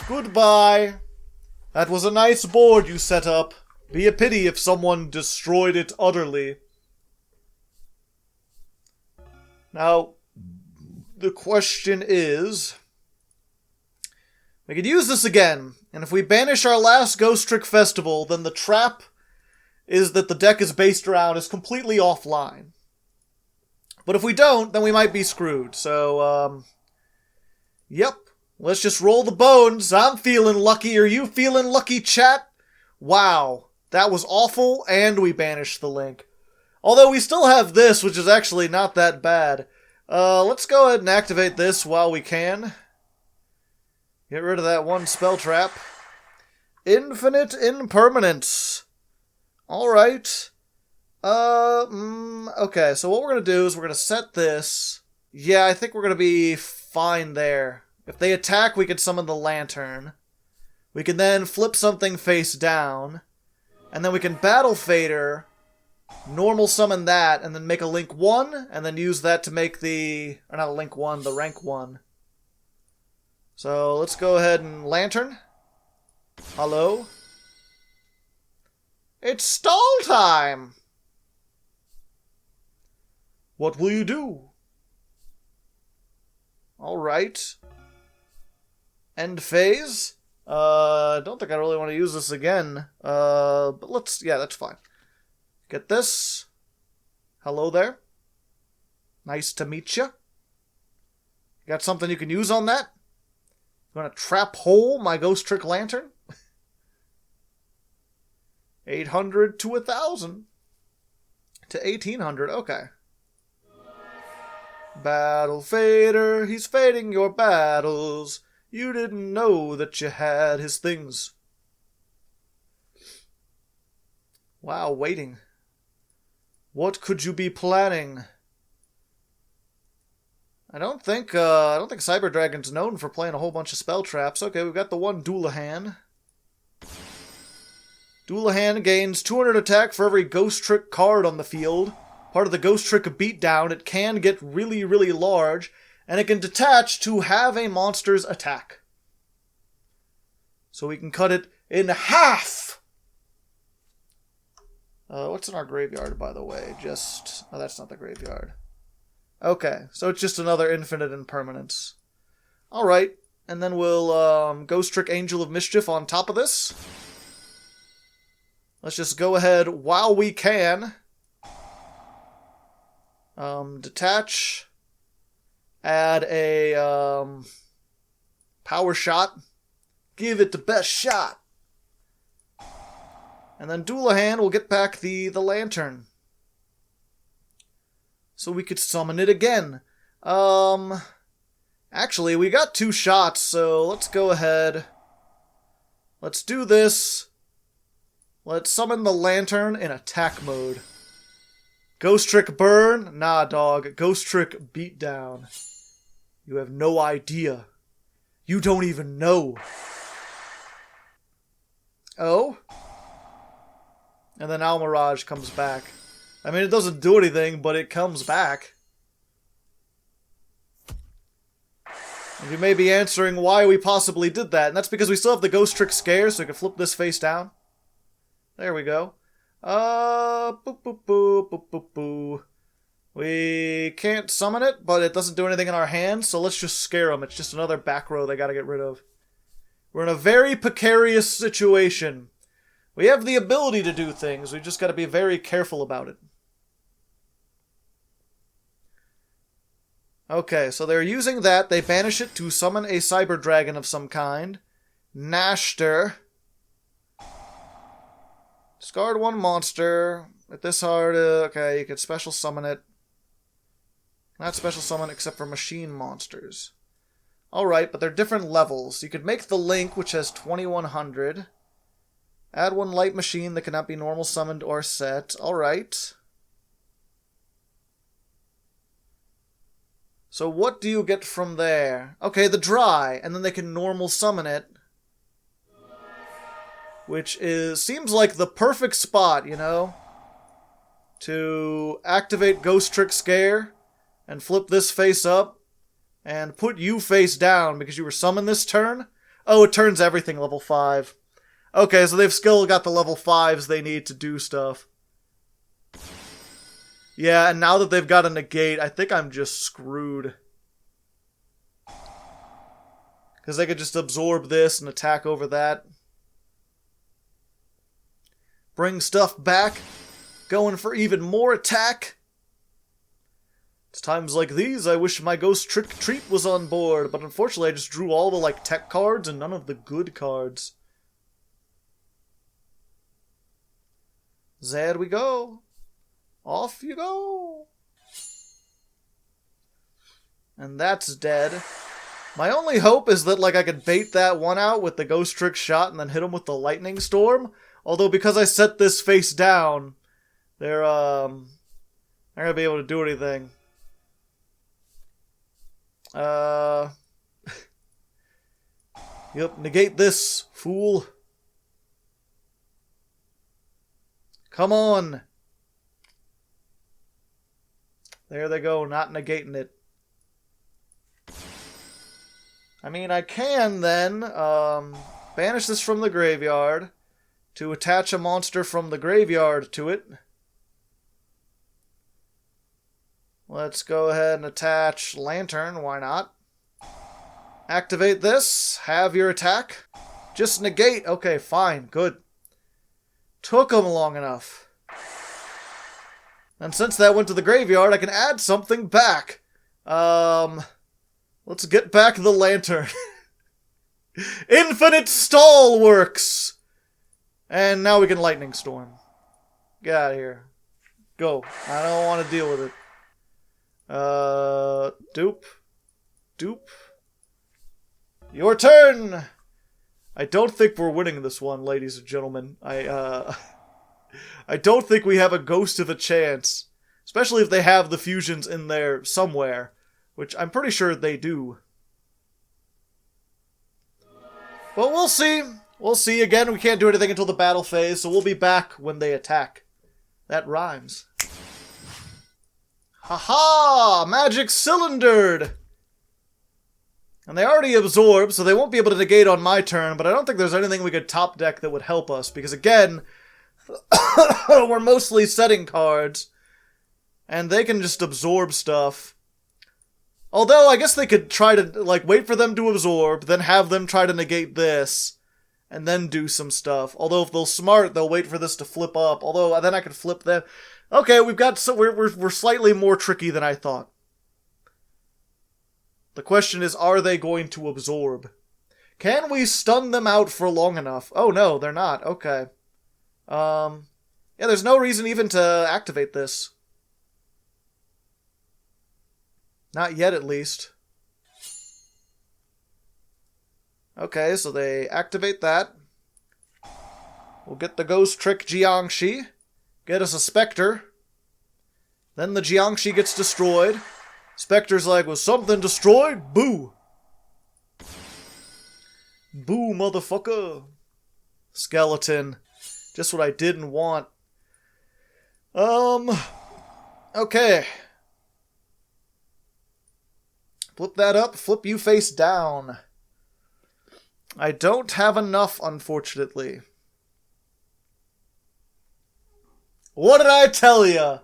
Goodbye. That was a nice board you set up. Be a pity if someone destroyed it utterly. Now, the question is, we could use this again, and if we banish our last Ghostrick Festival, then the trap is that the deck is based around is completely offline. But if we don't, then we might be screwed. So, yep. Let's just roll the bones. I'm feeling lucky. Are you feeling lucky, chat? Wow. That was awful, and we banished the link. Although we still have this, which is actually not that bad. Let's go ahead and activate this while we can. Get rid of that 1 spell trap. Infinite Impermanence. Alright. Okay, so what we're going to do is we're going to set this. Yeah, I think we're going to be fine there. If they attack, we can summon the Lantern. We can then flip something face down. And then we can Battle Fader, normal summon that, and then make a Link 1, and then use that to make the... Or not a Link 1, the rank 1. So let's go ahead and Lantern. Hello? It's stall time! What will you do? Alright. End phase. I don't think I really want to use this again. But let's... Yeah, that's fine. Get this. Hello there. Nice to meet you. Got something you can use on that? You want to trap hole my Ghostrick Lantern? 800 to 1,000. To 1,800, okay. Battle Fader, he's fading your battles. You didn't know that you had his things. Wow, waiting. What could you be planning? I don't think Cyber Dragon's known for playing a whole bunch of spell traps. Okay, we've got the 1 Duelahan. Duelahan gains 200 attack for every Ghostrick card on the field. Part of the Ghostrick beatdown, it can get really, really large, and it can detach to have a monster's attack. So we can cut it in half! What's in our graveyard, by the way? Just... Oh, that's not the graveyard. Okay, so it's just another Infinite Impermanence. Alright, and then we'll Ghostrick Angel of Mischief on top of this. Let's just go ahead while we can. Detach. Add a Power Shot. Give it the best shot. And then Duelahan will get back the Lantern. So we could summon it again. Actually, we got 2 shots, so let's go ahead. Let's do this. Let's summon the Lantern in attack mode. Ghostrick Burn? Nah, dog. Ghostrick Beatdown. You have no idea. You don't even know. Oh? And then Almirage comes back. I mean, it doesn't do anything, but it comes back. And you may be answering why we possibly did that, and that's because we still have the Ghostrick Scare, so we can flip this face down. There we go. Boop, boop, boop, boop, boop, boop. We can't summon it, but it doesn't do anything in our hands, so let's just scare them. It's just another back row they gotta get rid of. We're in a very precarious situation. We have the ability to do things, we just gotta be very careful about it. Okay, so they're using that. They banish it to summon a cyber dragon of some kind. Nashter. Discard one monster. At this hard, okay, you can special summon it. Not special summon except for machine monsters. Alright, but they're different levels. You could make the Link, which has 2100. Add one light machine that cannot be normal summoned or set. Alright. So what do you get from there? Okay, the dry, and then they can normal summon it. Which seems like the perfect spot, you know? To activate Ghostrick Scare, and flip this face up, and put you face down because you were summoned this turn? Oh, it turns everything level 5. Okay, so they've still got the level 5s they need to do stuff. Yeah, and now that they've got a negate, I think I'm just screwed. Because they could just absorb this and attack over that. Bring stuff back. Going for even more attack. It's times like these I wish my Ghostrick Treat was on board, but unfortunately I just drew all the tech cards and none of the good cards. There we go. Off you go. And that's dead. My only hope is that I could bait that one out with the Ghostrick shot and then hit him with the Lightning Storm. Although because I set this face down, they're not gonna be able to do anything. Yep, negate this, fool. Come on. There they go, not negating it. I mean, I can then banish this from the graveyard to attach a monster from the graveyard to it. Let's go ahead and attach Lantern, why not? Activate this, have your attack. Just negate, okay, fine, good. Took them long enough. And since that went to the graveyard, I can add something back. Let's get back the Lantern. Infinite Stall works! And now we can Lightning Storm. Get out of here. Go. I don't want to deal with it. Dupe. Dupe. Your turn! I don't think we're winning this one, ladies and gentlemen. I don't think we have a ghost of a chance. Especially if they have the fusions in there somewhere. Which I'm pretty sure they do. But we'll see. We'll see. Again, we can't do anything until the battle phase, so we'll be back when they attack. That rhymes. Haha! Magic Cylindered! And they already absorb, so they won't be able to negate on my turn, but I don't think there's anything we could top deck that would help us, because again, we're mostly setting cards, and they can just absorb stuff. Although, I guess they could try to, wait for them to absorb, then have them try to negate this, and then do some stuff. Although, if they're smart, they'll wait for this to flip up. Although, then I could flip them. Okay, we're slightly more tricky than I thought. The question is, are they going to absorb? Can we stun them out for long enough? Oh, no, they're not. Okay. Yeah, there's no reason even to activate this. Not yet, at least. Okay, so they activate that. We'll get the Ghostrick Jiangshi. Get us a Spectre. Then the Jiangshi gets destroyed. Spectre's like, was something destroyed? Boo! Boo, motherfucker! Skeleton. Just what I didn't want. Okay. Flip that up, flip you face down. I don't have enough, unfortunately. What did I tell ya?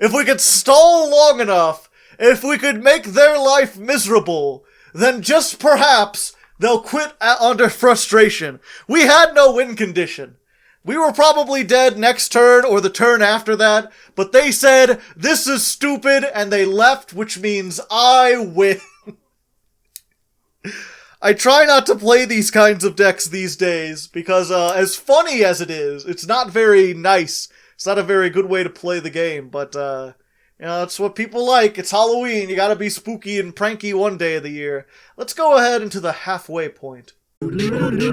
If we could stall long enough, if we could make their life miserable, then just perhaps they'll quit under frustration. We had no win condition. We were probably dead next turn or the turn after that, but they said, this is stupid, and they left, which means I win. I try not to play these kinds of decks these days, because as funny as it is, it's not very nice. It's not a very good way to play the game, but you know, it's what people like. It's Halloween, you gotta be spooky and pranky one day of the year. Let's go ahead into the halfway point.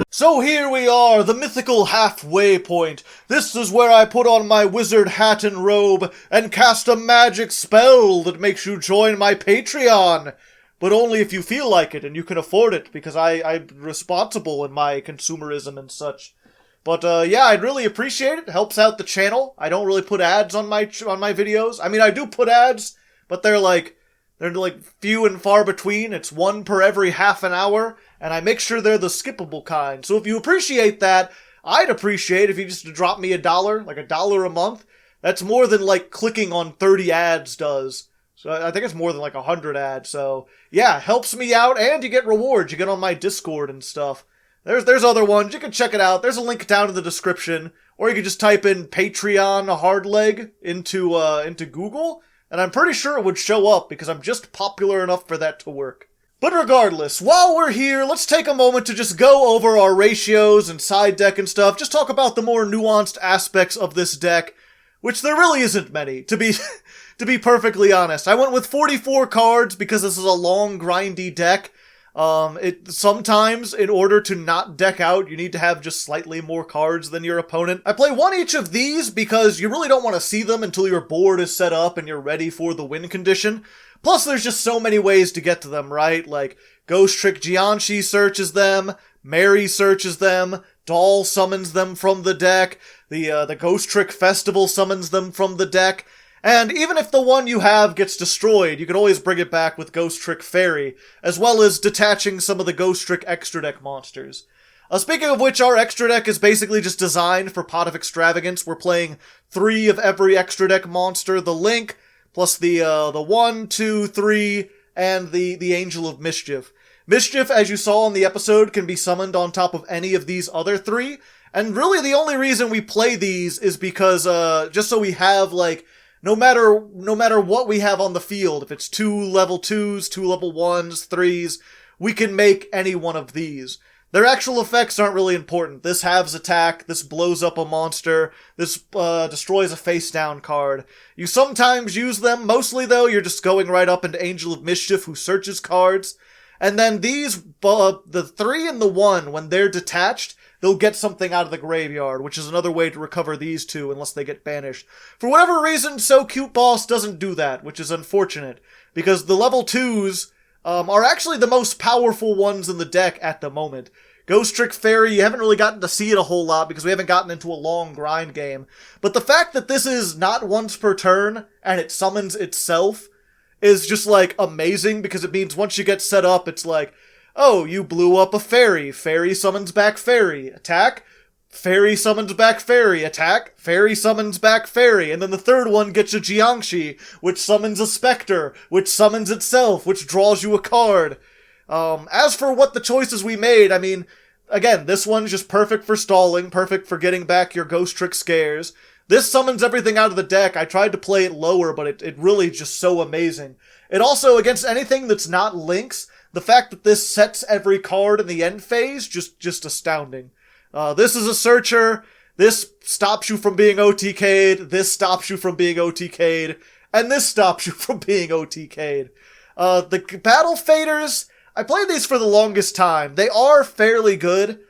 So here we are, the mythical halfway point. This is where I put on my wizard hat and robe and cast a magic spell that makes you join my Patreon. But only if you feel like it and you can afford it, because I'm responsible in my consumerism and such. But yeah, I'd really appreciate it. It helps out the channel. I don't really put ads on my videos. I mean, I do put ads, but they're like few and far between. It's one per every half an hour, and I make sure they're the skippable kind. So if you appreciate that, I'd appreciate if you just drop me $1, like $1 a month. That's more than like clicking on 30 ads does. So I think it's more than like 100 ads. So yeah, helps me out, and you get rewards. You get on my Discord and stuff. There's other ones. You can check it out. There's a link down in the description, or you can just type in Patreon Hardleg into Google, and I'm pretty sure it would show up because I'm just popular enough for that to work. But regardless, while we're here, let's take a moment to just go over our ratios and side deck and stuff. Just talk about the more nuanced aspects of this deck, which there really isn't many, to be to be perfectly honest. I went with 44 cards because this is a long, grindy deck. Sometimes, in order to not deck out, you need to have just slightly more cards than your opponent. I play one each of these because you really don't want to see them until your board is set up and you're ready for the win condition. Plus, there's just so many ways to get to them, right? Like, Ghostrick Jianshi searches them, Mary searches them, Doll summons them from the deck, the Ghostrick Festival summons them from the deck. And even if the one you have gets destroyed, you can always bring it back with Ghostrick Fairy, as well as detaching some of the Ghostrick extra deck monsters. Speaking of which, our extra deck is basically just designed for Pot of Extravagance. We're playing 3 of every extra deck monster, the Link, plus the 1, 2, 3, and the Angel of Mischief. Mischief, as you saw in the episode, can be summoned on top of any of these other 3, and really the only reason we play these is because, just so we have, like, no matter what we have on the field, if it's 2 level 2s, 2 level 1s, 3s, we can make any one of these. Their actual effects aren't really important. This halves attack, this blows up a monster, this destroys a face-down card. You sometimes use them, mostly though, you're just going right up into Angel of Mischief, who searches cards. And then these, the 3 and the 1, when they're detached, they'll get something out of the graveyard, which is another way to recover these 2 unless they get banished. For whatever reason, So Cute Boss doesn't do that, which is unfortunate, because the level 2s are actually the most powerful ones in the deck at the moment. Ghostrick Fairy, you haven't really gotten to see it a whole lot because we haven't gotten into a long grind game. But the fact that this is not once per turn, and it summons itself, is just, like, amazing, because it means once you get set up, it's like, oh, you blew up a fairy. Fairy summons back fairy. Attack. Fairy summons back fairy. Attack. Fairy summons back fairy. And then the third one gets a Jiangshi, which summons a specter, which summons itself, which draws you a card. As for what the choices we made, I mean, again, this one's just perfect for stalling, perfect for getting back your Ghostrick scares. This summons everything out of the deck. I tried to play it lower, but it really just so amazing. It also, against anything that's not links, the fact that this sets every card in the end phase, just astounding. This is a searcher, this stops you from being OTK'd, this stops you from being OTK'd, and this stops you from being OTK'd. The Battle Faders, I played these for the longest time. They are fairly good,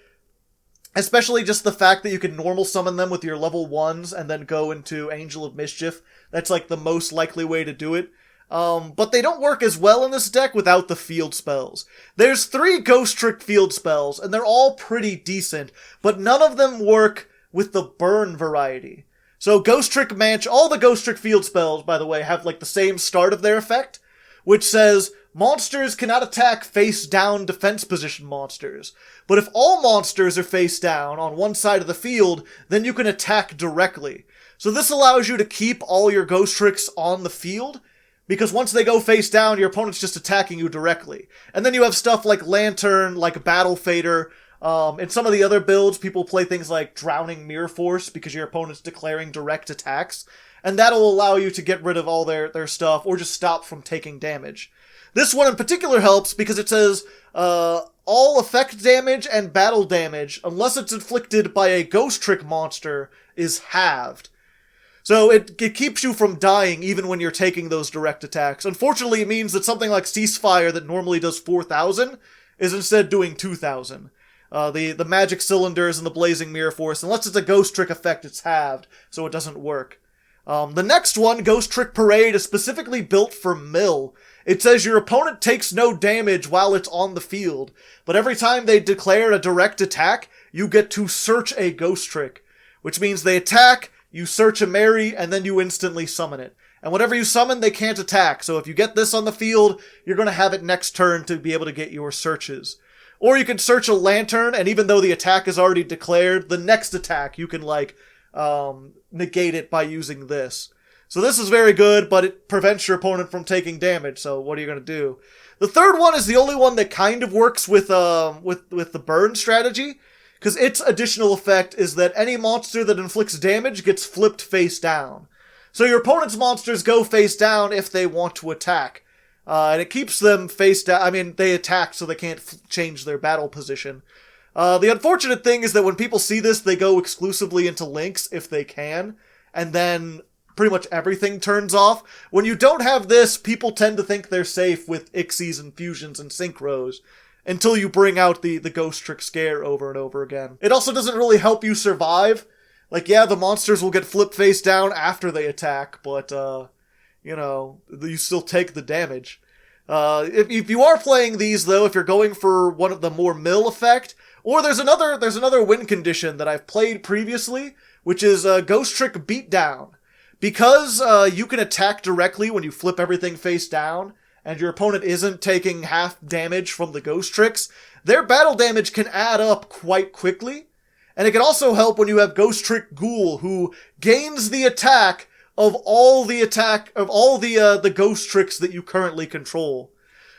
especially just the fact that you can normal summon them with your level 1s and then go into Angel of Mischief. That's like the most likely way to do it. But they don't work as well in this deck without the field spells. There's 3 Ghostrick field spells, and they're all pretty decent, but none of them work with the burn variety. So Ghostrick all the Ghostrick field spells, by the way, have like the same start of their effect, which says monsters cannot attack face-down defense position monsters. But if all monsters are face-down on one side of the field, then you can attack directly. So this allows you to keep all your Ghostricks on the field, because once they go face-down, your opponent's just attacking you directly. And then you have stuff like Lantern, like Battle Fader. In some of the other builds, people play things like Drowning Mirror Force, because your opponent's declaring direct attacks. And that'll allow you to get rid of all their stuff, or just stop from taking damage. This one in particular helps because it says, all effect damage and battle damage, unless it's inflicted by a Ghostrick monster, is halved. So it keeps you from dying even when you're taking those direct attacks. Unfortunately, it means that something like Ceasefire that normally does 4,000 is instead doing 2,000. The Magic Cylinders and the Blazing Mirror Force, unless it's a Ghostrick effect, it's halved, so it doesn't work. The next one, Ghostrick Parade, is specifically built for Mill. It says your opponent takes no damage while it's on the field, but every time they declare a direct attack, you get to search a Ghostrick, which means they attack, you search a Mary, and then you instantly summon it. And whatever you summon, they can't attack, so if you get this on the field, you're going to have it next turn to be able to get your searches. Or you can search a Lantern, and even though the attack is already declared, the next attack you can, negate it by using this. So this is very good, but it prevents your opponent from taking damage, so what are you going to do? The third one is the only one that kind of works with the burn strategy, because its additional effect is that any monster that inflicts damage gets flipped face down. So your opponent's monsters go face down if they want to attack. And it keeps them face down. I mean, they attack so they can't change their battle position. The unfortunate thing is that when people see this, they go exclusively into links if they can, and then pretty much everything turns off. When you don't have this, people tend to think they're safe with Ixies and Fusions and Synchros, until you bring out the Ghostrick scare over and over again. It also doesn't really help you survive. Like, yeah, the monsters will get flipped face down after they attack, but, you still take the damage. If you are playing these, though, if you're going for one of the more mill effect, or there's another win condition that I've played previously, which is Ghostrick Beatdown. Because you can attack directly when you flip everything face down, and your opponent isn't taking half damage from the Ghostricks, their battle damage can add up quite quickly. And it can also help when you have Ghostrick Ghoul, who gains the attack of all the Ghostricks that you currently control.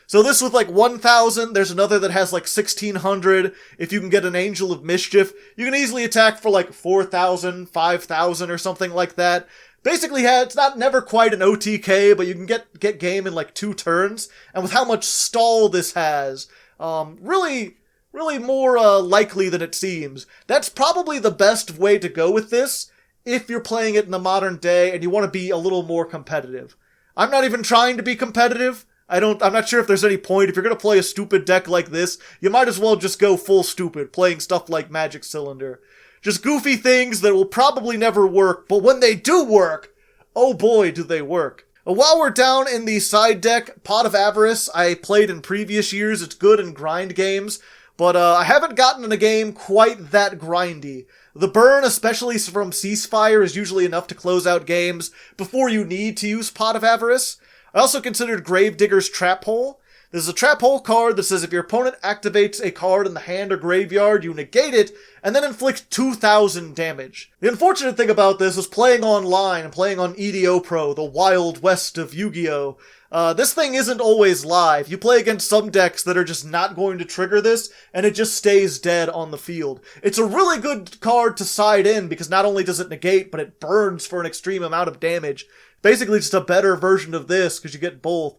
So this with 1,000, there's another that has 1,600. If you can get an Angel of Mischief, you can easily attack for 4,000, 5,000 or something like that. Basically, it's never quite an OTK, but you can get game in 2 turns. And with how much stall this has, really more likely than it seems. That's probably the best way to go with this if you're playing it in the modern day and you want to be a little more competitive. I'm not even trying to be competitive. I'm not sure if there's any point. If you're going to play a stupid deck like this, you might as well just go full stupid, playing stuff like Magic Cylinder. Just goofy things that will probably never work, but when they do work, oh boy, do they work. While we're down in the side deck, Pot of Avarice, I played in previous years. It's good in grind games, but I haven't gotten in a game quite that grindy. The burn, especially from Ceasefire, is usually enough to close out games before you need to use Pot of Avarice. I also considered Gravedigger's Trap Hole. This is a Trap Hole card that says if your opponent activates a card in the hand or graveyard, you negate it, and then inflict 2,000 damage. The unfortunate thing about this is playing online and playing on EDOPro, the Wild West of Yu-Gi-Oh! This thing isn't always live. You play against some decks that are just not going to trigger this, and it just stays dead on the field. It's a really good card to side in, because not only does it negate, but it burns for an extreme amount of damage. Basically just a better version of this, because you get both.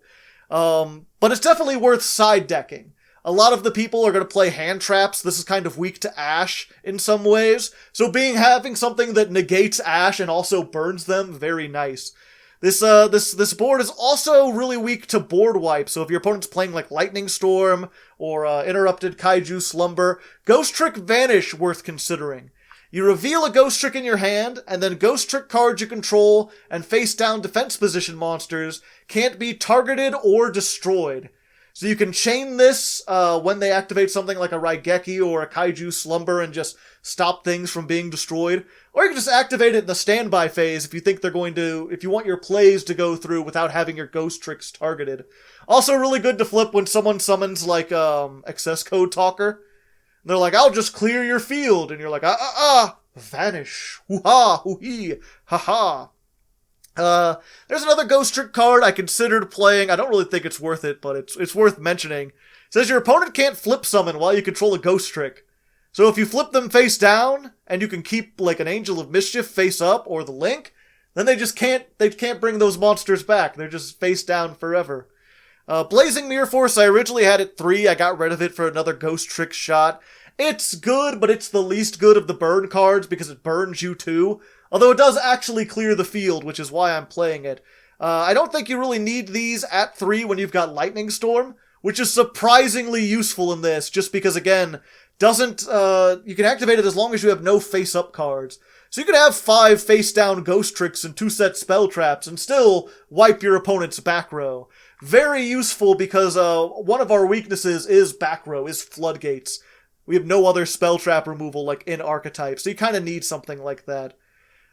But it's definitely worth side decking. A lot of the people are going to play hand traps. This is kind of weak to Ash in some ways. So having something that negates Ash and also burns them, very nice. This board is also really weak to board wipe. So if your opponent's playing Lightning Storm or Interrupted Kaiju Slumber, Ghostrick Vanish worth considering. You reveal a Ghostrick in your hand, and then Ghostrick cards you control and face-down defense position monsters can't be targeted or destroyed. So you can chain this when they activate something like a Raigeki or a Kaiju Slumber and just stop things from being destroyed. Or you can just activate it in the standby phase if you think they're going to, if you want your plays to go through without having your ghost tricks targeted. Also really good to flip when someone summons like Access Code Talker. And they're like, I'll just clear your field. And you're like, vanish. Hoo-ha, hoo-hee, ha-ha. There's another Ghost Trick card I considered playing. I don't really think it's worth it, but it's worth mentioning. It says your opponent can't flip summon while you control a Ghost Trick. So if you flip them face down, and you can keep like an Angel of Mischief face up, or the Link, then they can't bring those monsters back. They're just face down forever. Blazing Mirror Force, I originally had it 3. I got rid of it for another Ghost Trick shot. It's good, but it's the least good of the burn cards because it burns you too. Although it does actually clear the field, which is why I'm playing it. I don't think you really need these at 3 when you've got Lightning Storm, which is surprisingly useful in this, just because, again, you can activate it as long as you have no face-up cards. So you can have 5 face-down Ghost Tricks and 2 set Spell Traps and still wipe your opponent's back row. Very useful because one of our weaknesses is back row, is Floodgates. We have no other Spell Trap removal like in Archetype, so you kind of need something like that.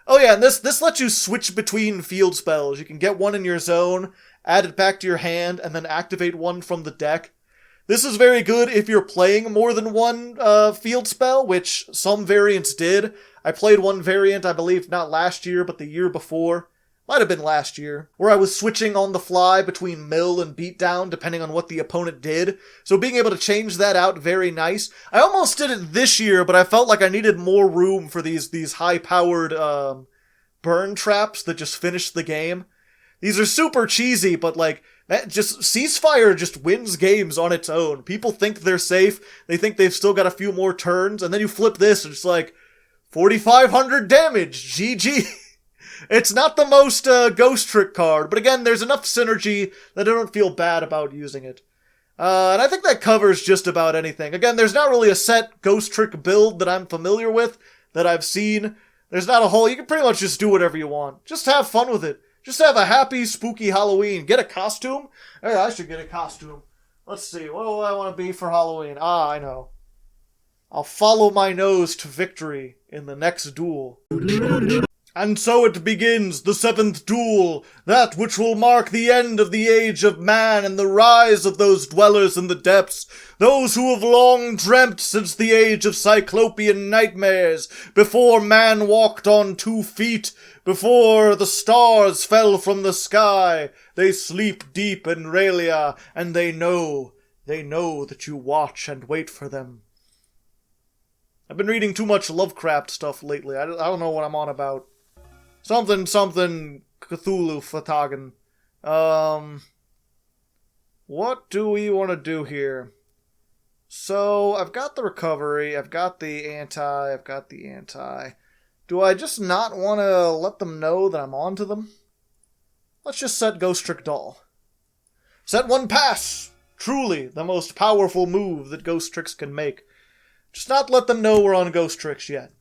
Oh yeah, and this lets you switch between field spells. You can get one in your zone, add it back to your hand, and then activate one from the deck. This is very good if you're playing more than one field spell, which some variants did. I played one variant, I believe, not last year, but the year before. Might have been last year, where I was switching on the fly between mill and beatdown, depending on what the opponent did. So being able to change that out, very nice. I almost did it this year, but I felt like I needed more room for these high-powered burn traps that just finish the game. These are super cheesy, but like, Ceasefire just wins games on its own. People think they're safe, they think they've still got a few more turns, and then you flip this and it's like, 4,500 damage, GG. It's not the most Ghost Trick card, but again, there's enough synergy that I don't feel bad about using it. And I think that covers just about anything. Again, there's not really a set Ghost Trick build that I'm familiar with, that I've seen. There's not a whole, you can pretty much just do whatever you want. Just have fun with it. Just have a happy, spooky Halloween. Get a costume? Hey, I should get a costume. Let's see, what do I want to be for Halloween? I know. I'll follow my nose to victory in the next duel. And so it begins, the 7th duel, that which will mark the end of the age of man and the rise of those dwellers in the depths, those who have long dreamt since the age of cyclopean nightmares, before man walked on 2 feet, before the stars fell from the sky. They sleep deep in Raelia, and they know that you watch and wait for them. I've been reading too much Lovecraft stuff lately. I don't know what I'm on about. Something Cthulhu Fatagan. What do we want to do here? So, I've got the recovery, I've got the anti. Do I just not want to let them know that I'm on to them? Let's just set Ghost Trick Doll. Set 1 pass! Truly, the most powerful move that Ghost Tricks can make. Just not let them know we're on Ghost Tricks yet.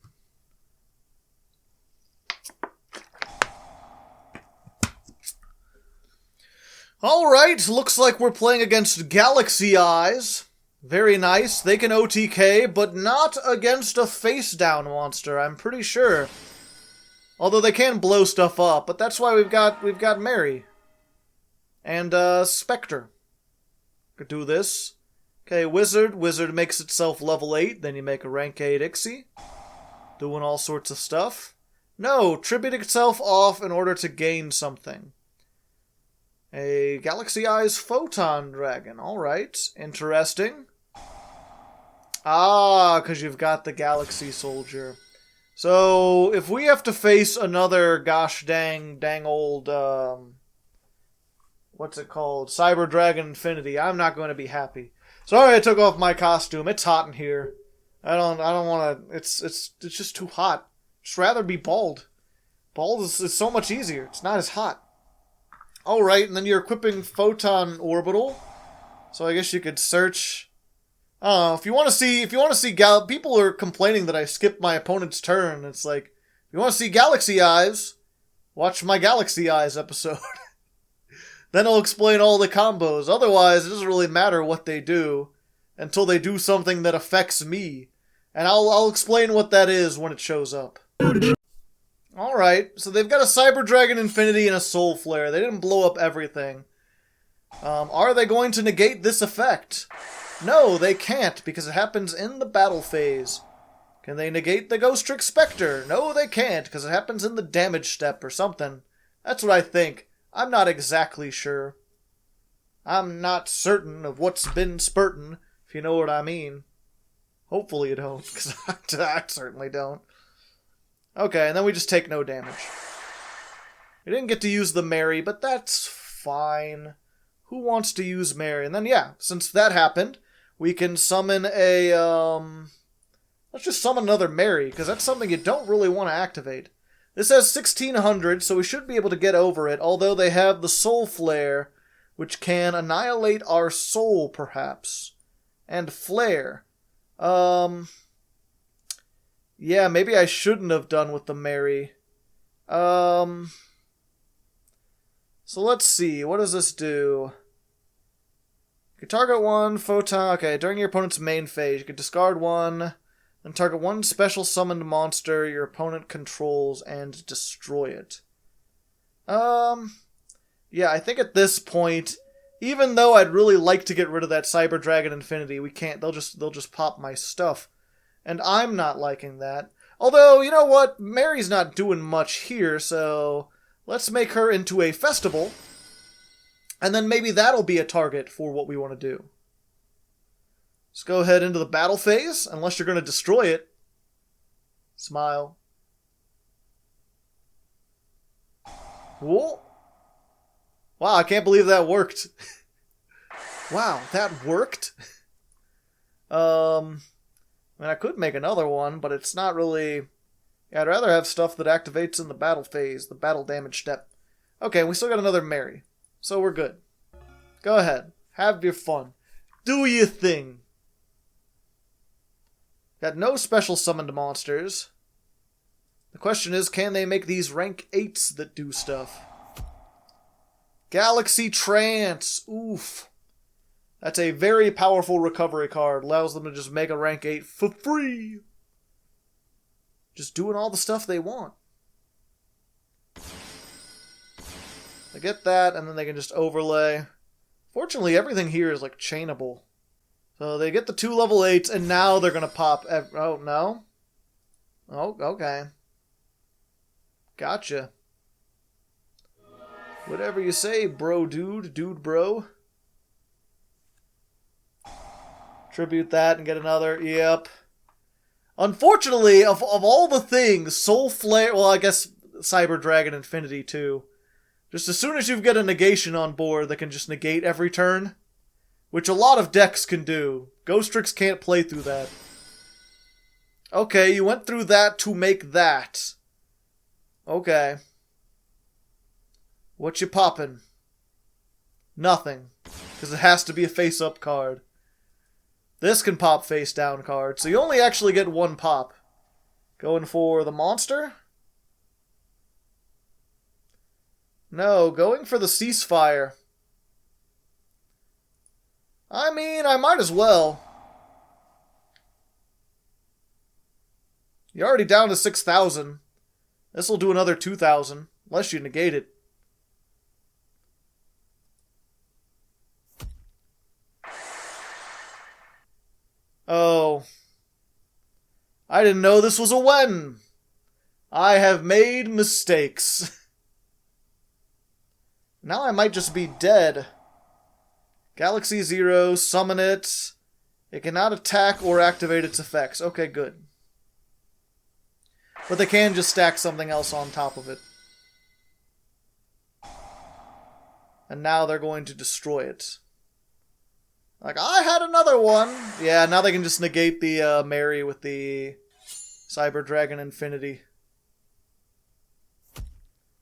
Alright, looks like we're playing against Galaxy Eyes. Very nice. They can OTK, but not against a face-down monster, I'm pretty sure. Although they can blow stuff up, but that's why we've got Mary. And, Spectre. Could do this. Okay, Wizard. Wizard makes itself level 8, then you make a rank 8 Ixie. Doing all sorts of stuff. No, tribute itself off in order to gain something. A Galaxy Eyes Photon Dragon. Alright, interesting. Ah, because you've got the Galaxy Soldier. So, if we have to face another gosh dang old, what's it called? Cyber Dragon Infinity, I'm not going to be happy. Sorry I took off my costume. It's hot in here. I don't want to, it's just too hot. Just rather be bald. Bald is so much easier. It's not as hot. Alright, and then you're equipping Photon Orbital. So I guess you could search. I don't know, if you want to see people are complaining that I skipped my opponent's turn. It's like, if you want to see Galaxy Eyes, watch my Galaxy Eyes episode. Then I'll explain all the combos. Otherwise, it doesn't really matter what they do until they do something that affects me. And I'll explain what that is when it shows up. Alright, so they've got a Cyber Dragon Infinity and a Soul Flare. They didn't blow up everything. Are they going to negate this effect? No, they can't, because it happens in the battle phase. Can they negate the Ghostrick Spectre? No, they can't, because it happens in the damage step or something. That's what I think. I'm not exactly sure. I'm not certain of what's been spurtin', if you know what I mean. Hopefully you don't, because I certainly don't. Okay, and then we just take no damage. We didn't get to use the Mary, but that's fine. Who wants to use Mary? And then, yeah, since that happened, we can summon a, let's just summon another Mary, because that's something you don't really want to activate. This has 1600, so we should be able to get over it, although they have the Soul Flare, which can annihilate our soul, perhaps. And Flare. Yeah, maybe I shouldn't have done with the Mary. So let's see, what does this do? You can target one photon, okay, during your opponent's main phase, you can discard one, then target one special summoned monster your opponent controls and destroy it. Yeah, I think at this point, even though I'd really like to get rid of that Cyber Dragon Infinity, we can't, they'll just pop my stuff. And I'm not liking that. Although, you know what, Mary's not doing much here, so let's make her into a festival. And then maybe that'll be a target for what we want to do. Let's go ahead into the battle phase, unless you're going to destroy it. Smile. Whoa. Wow, I can't believe that worked. Wow, that worked? I mean, I could make another one, but it's not really... Yeah, I'd rather have stuff that activates in the battle phase, the battle damage step. Okay, we still got another Mary, so we're good. Go ahead. Have your fun. Do your thing. Got no special summoned monsters. The question is, can they make these rank 8s that do stuff? Galaxy Trance. Oof. That's a very powerful recovery card. Allows them to just make a rank 8 for free. Just doing all the stuff they want. They get that, and then they can just overlay. Fortunately, everything here is like chainable. So they get the 2 level 8s, and now they're going to pop... Oh, no? Oh, okay. Gotcha. Whatever you say, bro dude bro. Tribute that and get another. Yep. Unfortunately, of all the things, Soul Flare... Well, I guess Cyber Dragon Infinity, too. Just as soon as you get a negation on board that can just negate every turn, which a lot of decks can do. Ghostricks can't play through that. Okay, you went through that to make that. Okay. What you poppin'? Nothing. Because it has to be a face-up card. This can pop face-down cards, so you only actually get 1 pop. Going for the monster? No, going for the Ceasefire. I mean, I might as well. You're already down to 6,000. This'll do another 2,000, unless you negate it. Oh. I didn't know this was a when. I have made mistakes. Now I might just be dead. Galaxy Zero, summon it. It cannot attack or activate its effects. Okay, good. But they can just stack something else on top of it. And now they're going to destroy it. Like, I had another one! Yeah, now they can just negate the Mary with the Cyber Dragon Infinity.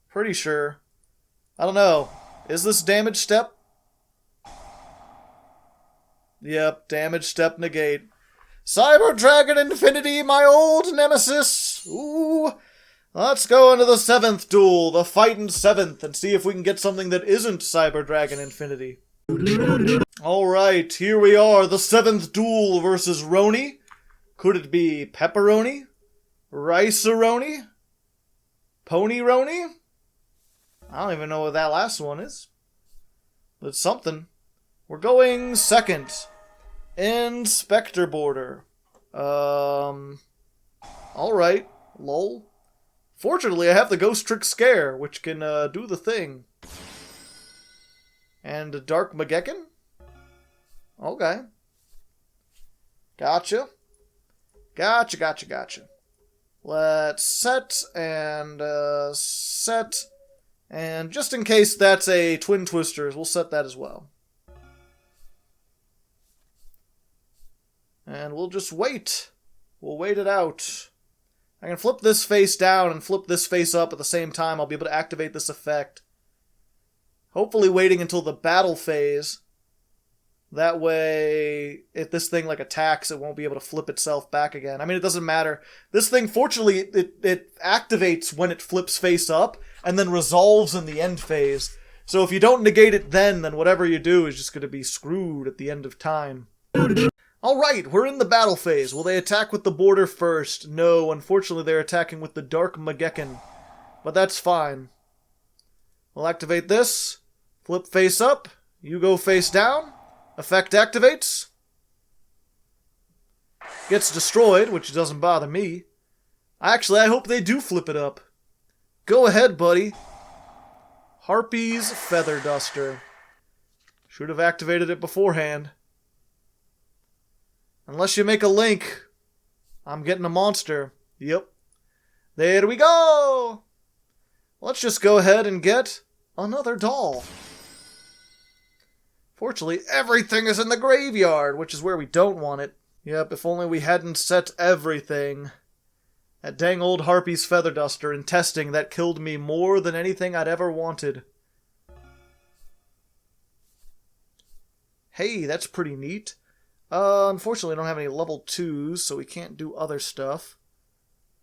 Pretty sure. I don't know. Is this damage step? Yep, damage step negate. Cyber Dragon Infinity, my old nemesis! Ooh! Let's go into the 7th duel, the Fightin 7th, and see if we can get something that isn't Cyber Dragon Infinity. Alright, here we are, the 7th duel versus Roni. Could it be Pepperoni? Rice-a-roni? Pony-roni? I don't even know what that last one is. But it's something. We're going 2nd. Inspector Border. Alright. Lol. Fortunately, I have the Ghostrick Scare, which can do the thing. And a Dark Mageddon? Okay. Gotcha. Gotcha. Let's set, and just in case that's a Twin Twisters, we'll set that as well. And we'll just wait. We'll wait it out. I can flip this face down and flip this face up at the same time. I'll be able to activate this effect. Hopefully waiting until the battle phase. That way, if this thing like attacks, it won't be able to flip itself back again. I mean, it doesn't matter. This thing, fortunately, it activates when it flips face up, and then resolves in the end phase. So if you don't negate it then whatever you do is just going to be screwed at the end of time. Alright, we're in the battle phase. Will they attack with the border first? No, unfortunately they're attacking with the Dark Mageddon. But that's fine. We'll activate this. Flip face up. You go face down. Effect activates. Gets destroyed, which doesn't bother me. Actually, I hope they do flip it up. Go ahead, buddy. Harpy's Feather Duster. Should have activated it beforehand. Unless you make a link, I'm getting a monster. Yep. There we go! Let's just go ahead and get another doll. Fortunately, everything is in the graveyard, which is where we don't want it. Yep, if only we hadn't set everything. That dang old Harpy's Feather Duster in testing, that killed me more than anything I'd ever wanted. Hey, that's pretty neat. Unfortunately, I don't have any level 2s, so we can't do other stuff.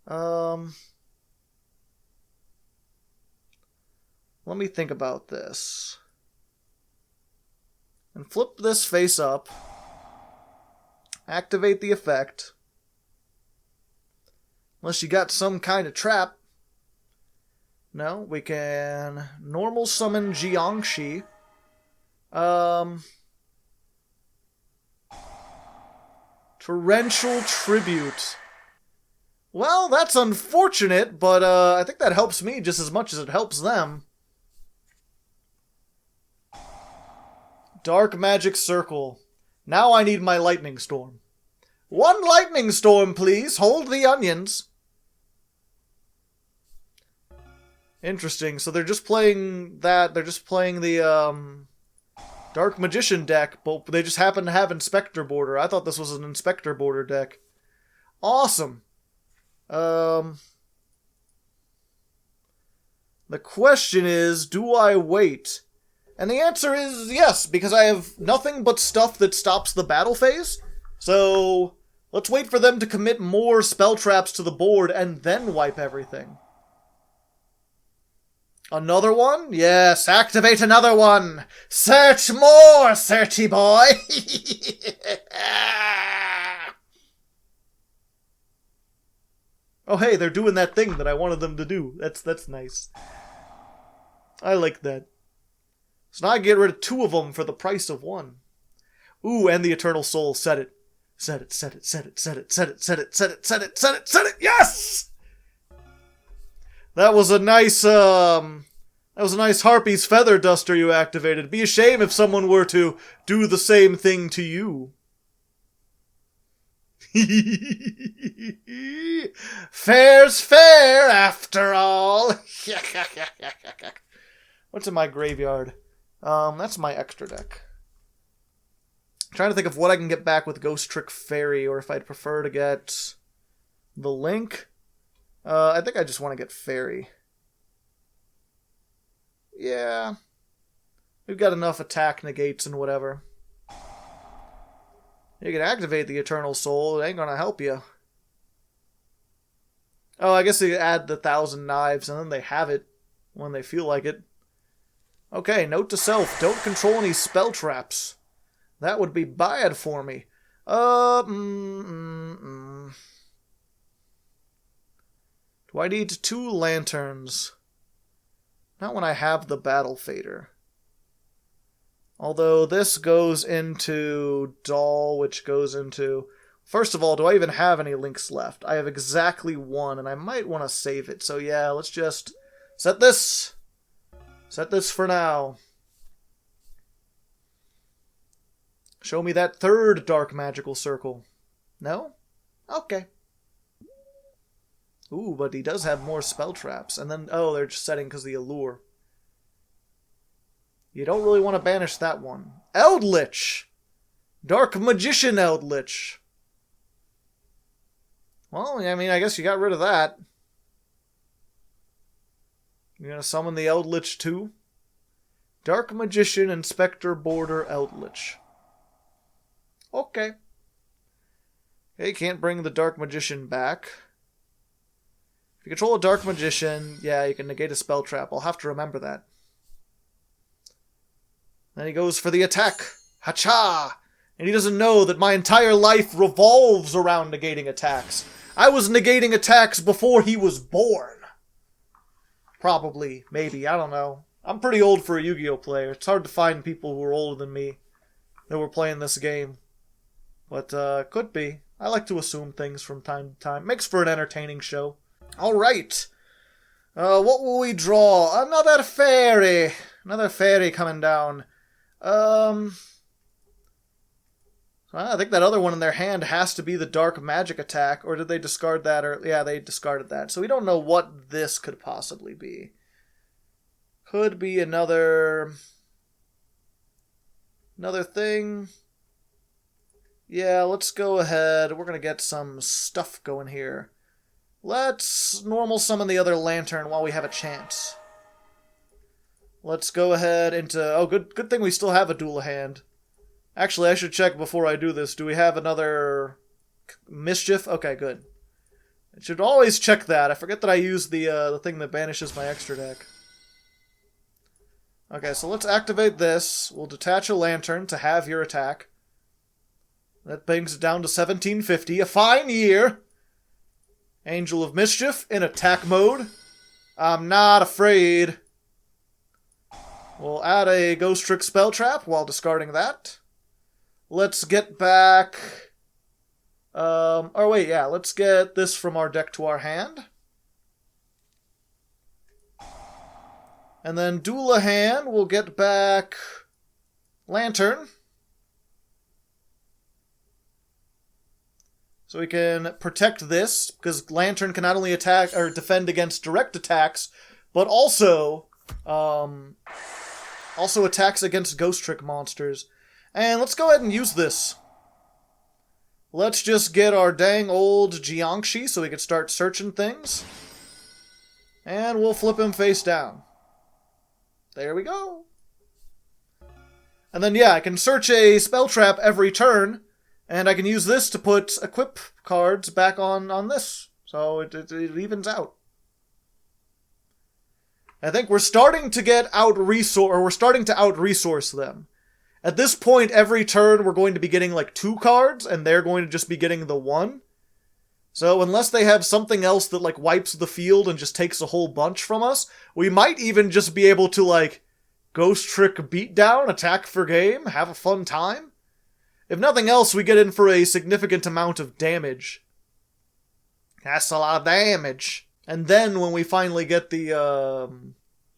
Let me think about this. And flip this face up. Activate the effect. Unless you got some kind of trap. No, we can normal summon Jiangshi. Torrential Tribute. Well, that's unfortunate, but I think that helps me just as much as it helps them. Dark Magic Circle. Now I need my Lightning Storm. 1 Lightning Storm, please. Hold the onions. Interesting. So they're just playing that. They're just playing the Dark Magician deck, but they just happen to have Inspector Border. I thought this was an Inspector Border deck. Awesome. The question is, do I wait? And the answer is yes, because I have nothing but stuff that stops the battle phase. So, let's wait for them to commit more spell traps to the board and then wipe everything. Another one? Yes, activate another one! Search more, searchy boy! Oh hey, they're doing that thing that I wanted them to do. That's nice. I like that. So now I get rid of 2 of them for the price of 1. Ooh, and the Eternal Soul. Set it. Set it, set it, set it, set it, set it, set it, set it, set it, set it, set it! Yes! That was a nice, Harpy's Feather Duster you activated. Be a shame if someone were to do the same thing to you. Fair's fair, after all. What's in my graveyard? That's my extra deck. I'm trying to think of what I can get back with Ghostrick Fairy, or if I'd prefer to get the Link. I think I just want to get Fairy. Yeah. We've got enough attack negates and whatever. You can activate the Eternal Soul, it ain't gonna help you. Oh, I guess they add the 1,000 knives, and then they have it when they feel like it. Okay, note to self, don't control any spell traps. That would be bad for me. Do I need 2 lanterns? Not when I have the Battle Fader. Although this goes into Doll, which goes into... First of all, do I even have any links left? I have exactly 1, and I might want to save it. So yeah, let's just set this. Set this for now. Show me that 3rd dark magical circle. No? Okay. Ooh, but he does have more spell traps. And then, oh, they're just setting because of the allure. You don't really want to banish that one. Eldritch! Dark Magician Eldritch. Well, I mean, I guess you got rid of that. You're going to summon the Eldritch too? Dark Magician Inspector Border Eldritch. Okay. Okay, can't bring the Dark Magician back. If you control a Dark Magician, yeah, you can negate a spell trap. I'll have to remember that. Then he goes for the attack. Hacha! And he doesn't know that my entire life revolves around negating attacks. I was negating attacks before he was born. Probably, maybe, I don't know. I'm pretty old for a Yu-Gi-Oh player. It's hard to find people who are older than me that were playing this game. But, could be. I like to assume things from time to time. Makes for an entertaining show. Alright. What will we draw? Another fairy. Another fairy coming down. I think that other one in their hand has to be the dark magic attack, or did they discard that? Or yeah, they discarded that. So we don't know what this could possibly be. Could be another thing. Yeah, let's go ahead. We're going to get some stuff going here. Let's normal summon the other lantern while we have a chance. Let's go ahead into... Oh, good thing we still have a dual hand. Actually, I should check before I do this. Do we have another mischief? Okay, good. I should always check that. I forget that I used the thing that banishes my extra deck. Okay, so let's activate this. We'll detach a lantern to have your attack. That brings it down to 1750. A fine year! Angel of Mischief in attack mode. I'm not afraid. We'll add a Ghostrick spell trap while discarding that. Let's get back... oh wait, yeah, let's get this from our deck to our hand. And then duel a hand, we'll get back... Lantern. So we can protect this, because Lantern can not only attack or defend against direct attacks, but also attacks against Ghostrick monsters. And let's go ahead and use this. Let's just get our dang old Jiangshi so we can start searching things. And we'll flip him face down. There we go. And then, yeah, I can search a spell trap every turn, and I can use this to put equip cards back on this. So it evens out. I think we're starting to get we're starting to out-resource them. At this point, every turn we're going to be getting like 2 cards, and they're going to just be getting the 1. So unless they have something else that like wipes the field and just takes a whole bunch from us, we might even just be able to like Ghostrick beatdown, attack for game, have a fun time. If nothing else, we get in for a significant amount of damage. That's a lot of damage. And then when we finally get the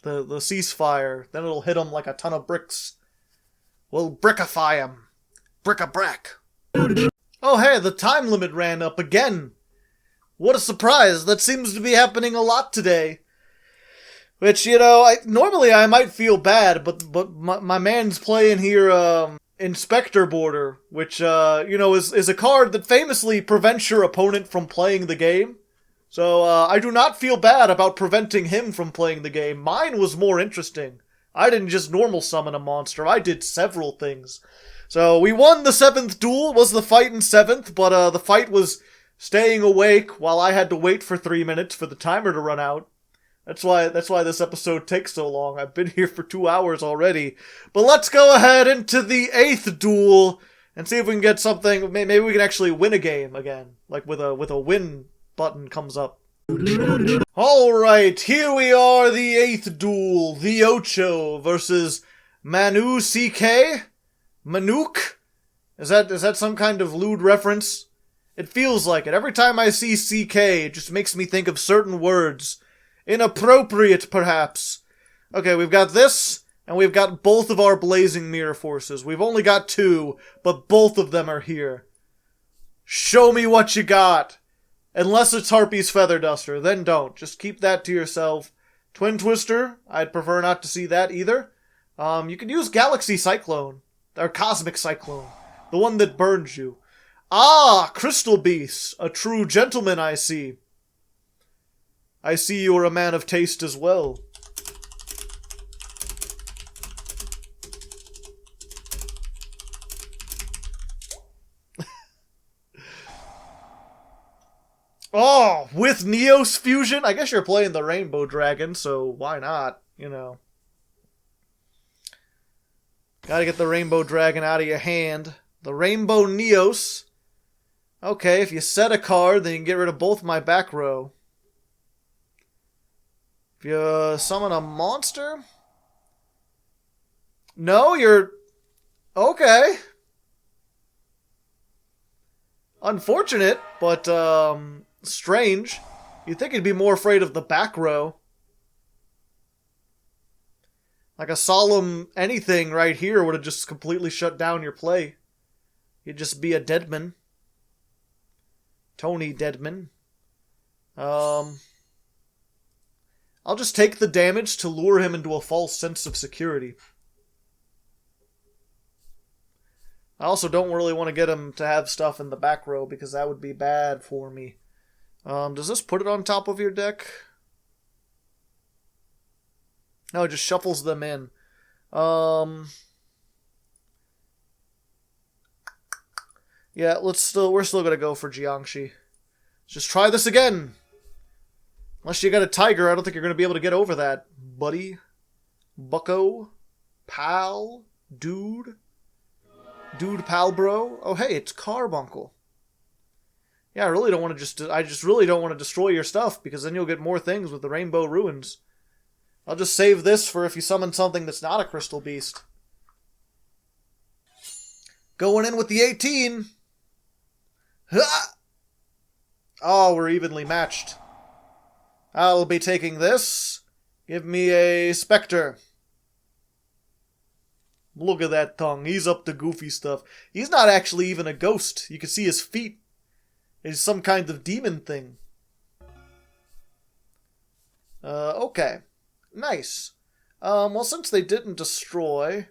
ceasefire, then it'll hit them like a ton of bricks. We'll brickify them. Brick-a-brack. Oh hey, the time limit ran up again. What a surprise. That seems to be happening a lot today. Which, you know, normally I might feel bad, but my man's playing here, Inspector Border, which, you know, is a card that famously prevents your opponent from playing the game. So, I do not feel bad about preventing him from playing the game. Mine was more interesting. I didn't just normal summon a monster, I did several things. So, we won the 7th duel, was the fight in 7th, but, the fight was staying awake while I had to wait for 3 minutes for the timer to run out. That's why this episode takes so long. I've been here for 2 hours already. But let's go ahead into the 8th duel and see if we can get something. Maybe we can actually win a game again, like with a win button comes up. Alright, here we are, the 8th duel. The Yugioh versus Manu CK? Manuk? Is that some kind of lewd reference? It feels like it. Every time I see CK, it just makes me think of certain words. Inappropriate, perhaps. Okay, we've got this, and we've got both of our Blazing Mirror Forces. We've only got 2, but both of them are here. Show me what you got. Unless it's Harpy's Feather Duster, then don't. Just keep that to yourself. Twin Twister, I'd prefer not to see that either. You can use Galaxy Cyclone, or Cosmic Cyclone, the one that burns you. Ah, Crystal Beast, a true gentleman, I see. I see you're a man of taste as well. Oh, with Neos Fusion? I guess you're playing the Rainbow Dragon, so why not, you know. Gotta get the Rainbow Dragon out of your hand. The Rainbow Neos. Okay, if you set a card, then you can get rid of both my back row. If you summon a monster? No, you're... Okay. Unfortunate, but, strange. You'd think he'd be more afraid of the back row. Like a solemn anything right here would have just completely shut down your play. You'd just be a deadman. Tony Deadman. I'll just take the damage to lure him into a false sense of security. I also don't really want to get him to have stuff in the back row because that would be bad for me. Does this put it on top of your deck? No, it just shuffles them in. Yeah, we're still gonna go for Jiangxi. Let's just try this again. Unless you got a tiger, I don't think you're gonna be able to get over that, buddy. Bucko, pal, dude, pal, bro. Oh, hey, it's Carbuncle. Yeah, I just really don't want to destroy your stuff because then you'll get more things with the Rainbow Ruins. I'll just save this for if you summon something that's not a Crystal Beast. Going in with the 18. Ha! Oh, we're evenly matched. I'll be taking this. Give me a Spectre. Look at that tongue. He's up to goofy stuff. He's not actually even a ghost. You can see his feet. He's some kind of demon thing. Okay. Nice. Well, since they didn't destroy,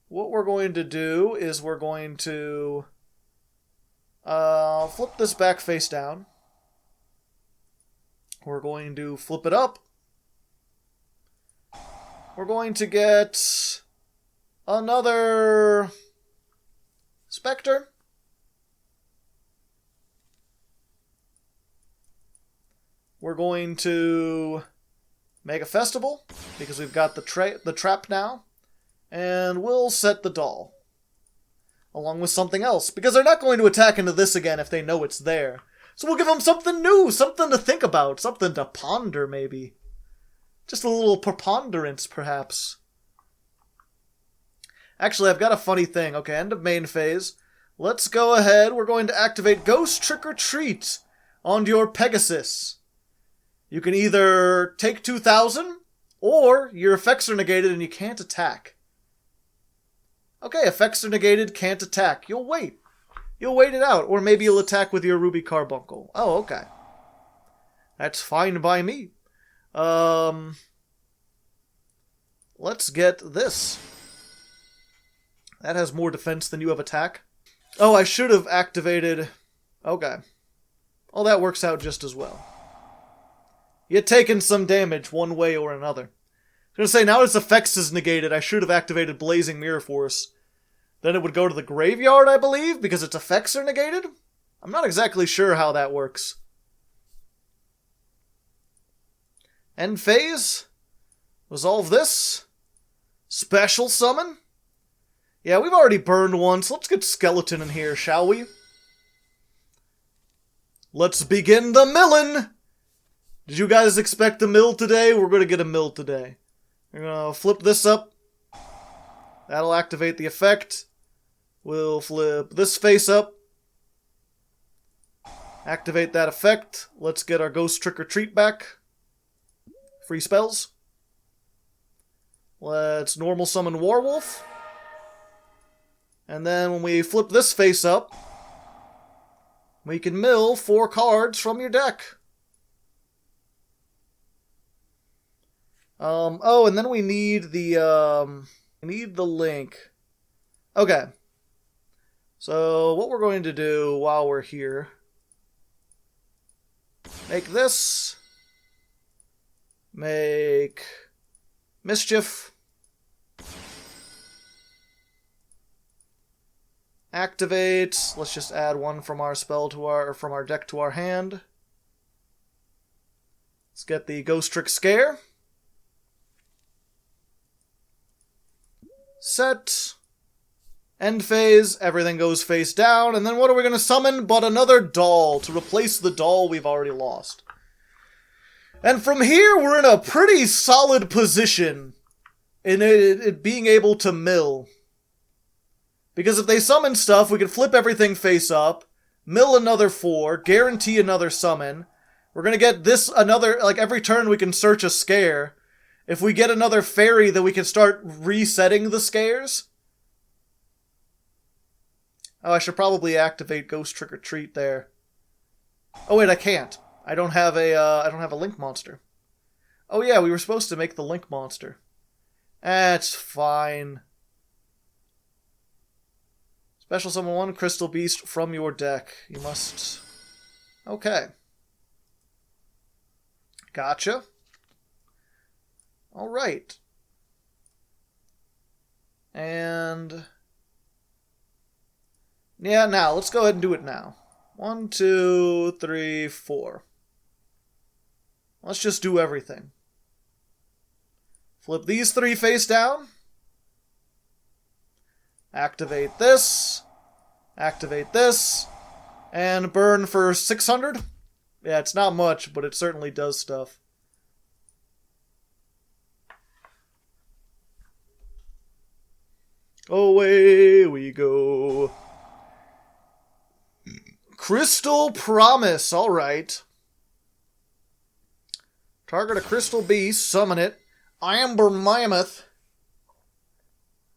what we're going to do is we're going to flip this back face down. We're going to flip it up. We're going to get another Spectre. We're going to make a festival, because we've got the trap now. And we'll set the doll. Along with something else, because they're not going to attack into this again if they know it's there. So we'll give them something new, something to think about, something to ponder, maybe. Just a little preponderance, perhaps. Actually, I've got a funny thing. Okay, end of main phase. Let's go ahead. We're going to activate Ghost Trick or Treat onto your Pegasus. You can either take 2,000, or your effects are negated and you can't attack. Okay, effects are negated, can't attack. You'll wait. You'll wait it out. Or maybe you'll attack with your Ruby Carbuncle. Oh, okay. That's fine by me. Let's get this. That has more defense than you have attack. Oh, I should have activated... Okay. Oh, that works out just as well. You're taking some damage one way or another. I was going to say, now its effects is negated, I should have activated Blazing Mirror Force. Then it would go to the graveyard, I believe, because its effects are negated? I'm not exactly sure how that works. End phase. Resolve this. Special summon. Yeah, we've already burned once. Let's get Skeleton in here, shall we? Let's begin the millin'! Did you guys expect a mill today? We're going to get a mill today. We're going to flip this up. That'll activate the effect. We'll flip this face up. Activate that effect. Let's get our Ghost Trick or Treat back. Free spells. Let's normal summon Warwolf. And then when we flip this face up, we can mill 4 cards from your deck. Oh, and then we need the link. Okay. So, what we're going to do while we're here, make this, make Mischief, activate, let's just add 1 from our spell to from our deck to our hand. Let's get the Ghostrick Scare. Set. End phase, everything goes face down, and then what are we going to summon but another doll to replace the doll we've already lost. And from here, we're in a pretty solid position in it being able to mill. Because if they summon stuff, we can flip everything face up, mill another 4, guarantee another summon. We're going to get this another, like every turn we can search a scare. If we get another fairy, then we can start resetting the scares. Oh, I should probably activate Ghost Trick or Treat there. Oh wait, I can't. I don't have a Link monster. Oh yeah, we were supposed to make the Link monster. That's fine. Special summon 1 Crystal Beast from your deck. You must... Okay. Gotcha. Alright. And... yeah, now, let's go ahead and do it now. 1, 2, 3, 4. Let's just do everything. Flip these 3 face down. Activate this. Activate this. And burn for 600. Yeah, it's not much, but it certainly does stuff. Away we go. Crystal Promise, alright. Target a Crystal Beast, summon it. Amber Mammoth.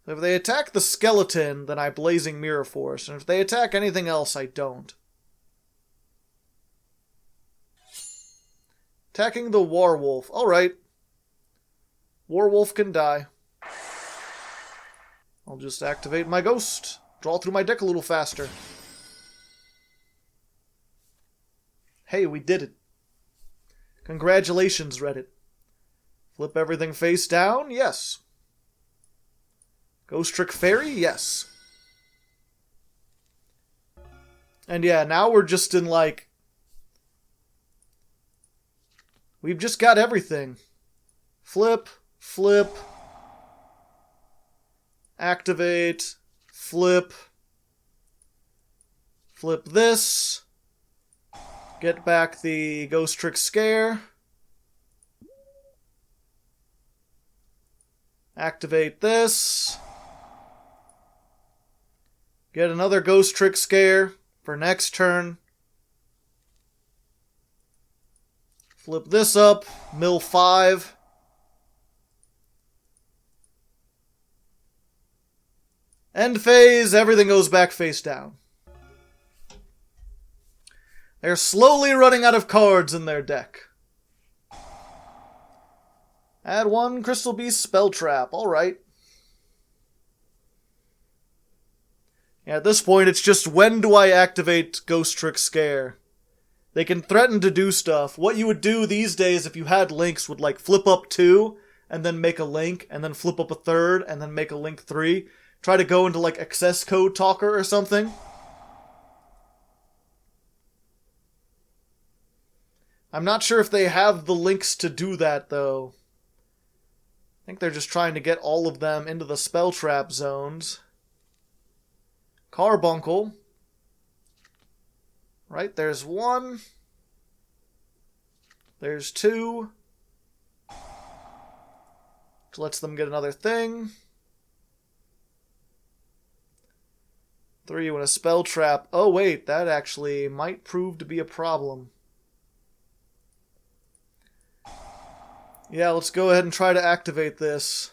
If they attack the skeleton, then I Blazing Mirror Force, and if they attack anything else, I don't. Attacking the Warwolf, alright. Warwolf can die. I'll just activate my ghost. Draw through my deck a little faster. Hey, we did it. Congratulations, Reddit. Flip everything face down? Yes. Ghost Trick Fairy? Yes. And yeah, now we're just in like... we've just got everything. Flip, flip. Activate. Flip. Flip this. Get back the Ghost Trick Scare. Activate this. Get another Ghost Trick Scare for next turn. Flip this up. Mill 5. End phase. Everything goes back face down. They're slowly running out of cards in their deck. Add 1 Crystal Beast Spell Trap. Alright. Yeah, at this point, it's just when do I activate Ghost Trick Scare? They can threaten to do stuff. What you would do these days if you had links would like flip up 2, and then make a link, and then flip up a 3rd, and then make a link 3. Try to go into like access code talker or something. I'm not sure if they have the links to do that, though. I think they're just trying to get all of them into the spell trap zones. Carbuncle. Right, there's one. There's two. Which lets them get another thing. 3 when a spell trap. Oh wait, that actually might prove to be a problem. Yeah, let's go ahead and try to activate this.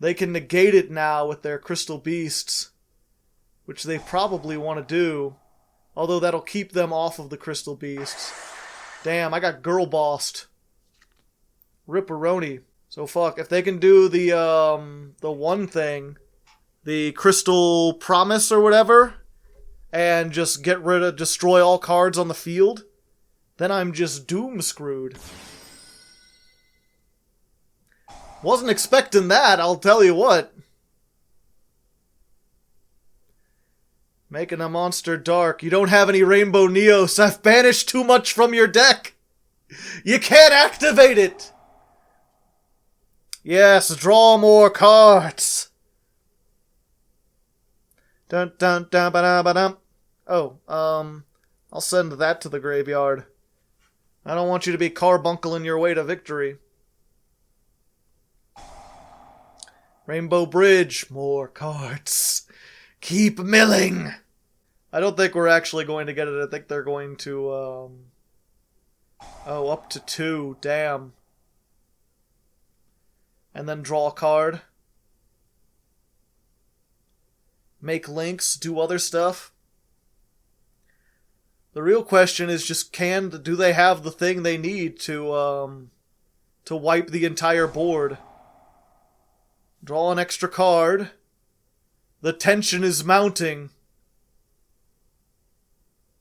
They can negate it now with their crystal beasts, which they probably want to do. Although that'll keep them off of the crystal beasts. Damn, I got girl bossed. Ripperoni. So fuck, if they can do the one thing, the crystal promise or whatever, and just destroy all cards on the field, then I'm just doom screwed. Wasn't expecting that, I'll tell you what. Making a monster dark. You don't have any Rainbow Neos. I've banished too much from your deck. You can't activate it. Yes, draw more cards. Dun dun dun ba dum ba dum. Oh, I'll send that to the graveyard. I don't want you to be carbuncling your way to victory. Rainbow Bridge, more cards. Keep milling. I don't think we're actually going to get it. I think they're going to, oh, up to 2. Damn. And then draw a card. Make links, do other stuff. The real question is just do they have the thing they need to wipe the entire board? Draw an extra card. The tension is mounting.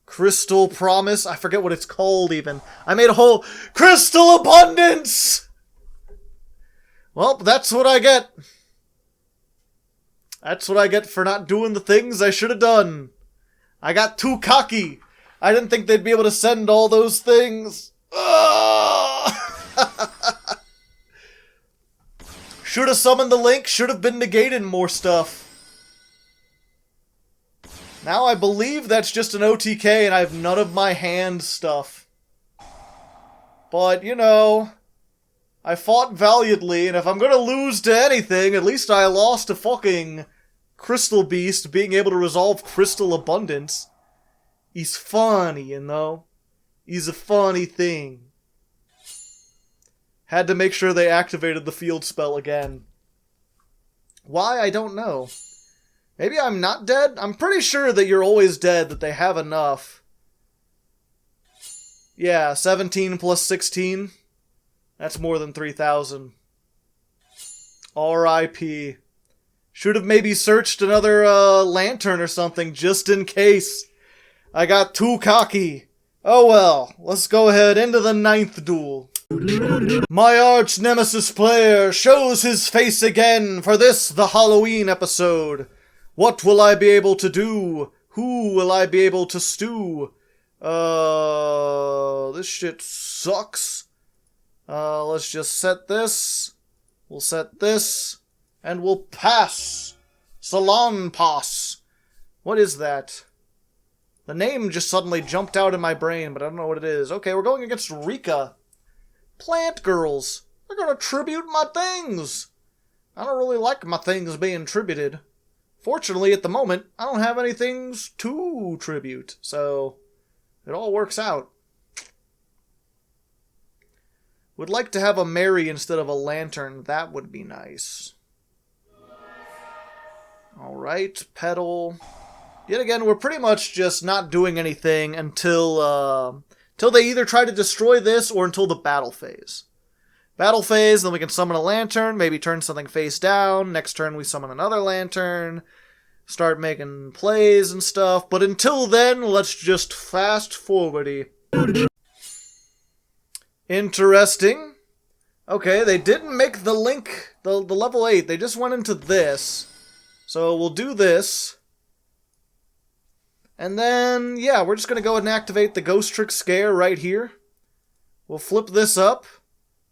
Crystal Promise. I forget what it's called even. I made a whole Crystal Abundance! Well, that's what I get. That's what I get for not doing the things I should have done. I got too cocky. I didn't think they'd be able to send all those things. Should have summoned the link. Should have been negating more stuff. Now I believe that's just an OTK and I have none of my hand stuff. But, you know, I fought valiantly, and if I'm gonna lose to anything, at least I lost to fucking Crystal Beast being able to resolve Crystal Abundance. He's funny, you know? He's a funny thing. Had to make sure they activated the field spell again. Why? I don't know. Maybe I'm not dead? I'm pretty sure that you're always dead, that they have enough. Yeah, 17 plus 16. That's more than 3,000. R.I.P. Should have maybe searched another lantern or something, just in case. I got too cocky. Oh well, let's go ahead into the 9th duel. My arch nemesis player shows his face again for this, the Halloween episode. What will I be able to do? Who will I be able to stew? This shit sucks. Let's just set this. We'll set this. And we'll pass. Salon Pass. What is that? The name just suddenly jumped out in my brain, but I don't know what it is. Okay, we're going against Rika. Plant girls. They're gonna tribute my things. I don't really like my things being tributed. Fortunately, at the moment, I don't have any things to tribute, so it all works out. Would like to have a Mary instead of a lantern. That would be nice. Alright, Petal. Yet again, we're pretty much just not doing anything until they either try to destroy this or until the battle phase. Battle phase, then we can summon a lantern, maybe turn something face down. Next turn we summon another lantern. Start making plays and stuff. But until then, let's just fast forwardy. Interesting. Okay, they didn't make the link, the level 8. They just went into this. So we'll do this. And then, yeah, we're just going to go ahead and activate the Ghostrick Scare right here. We'll flip this up.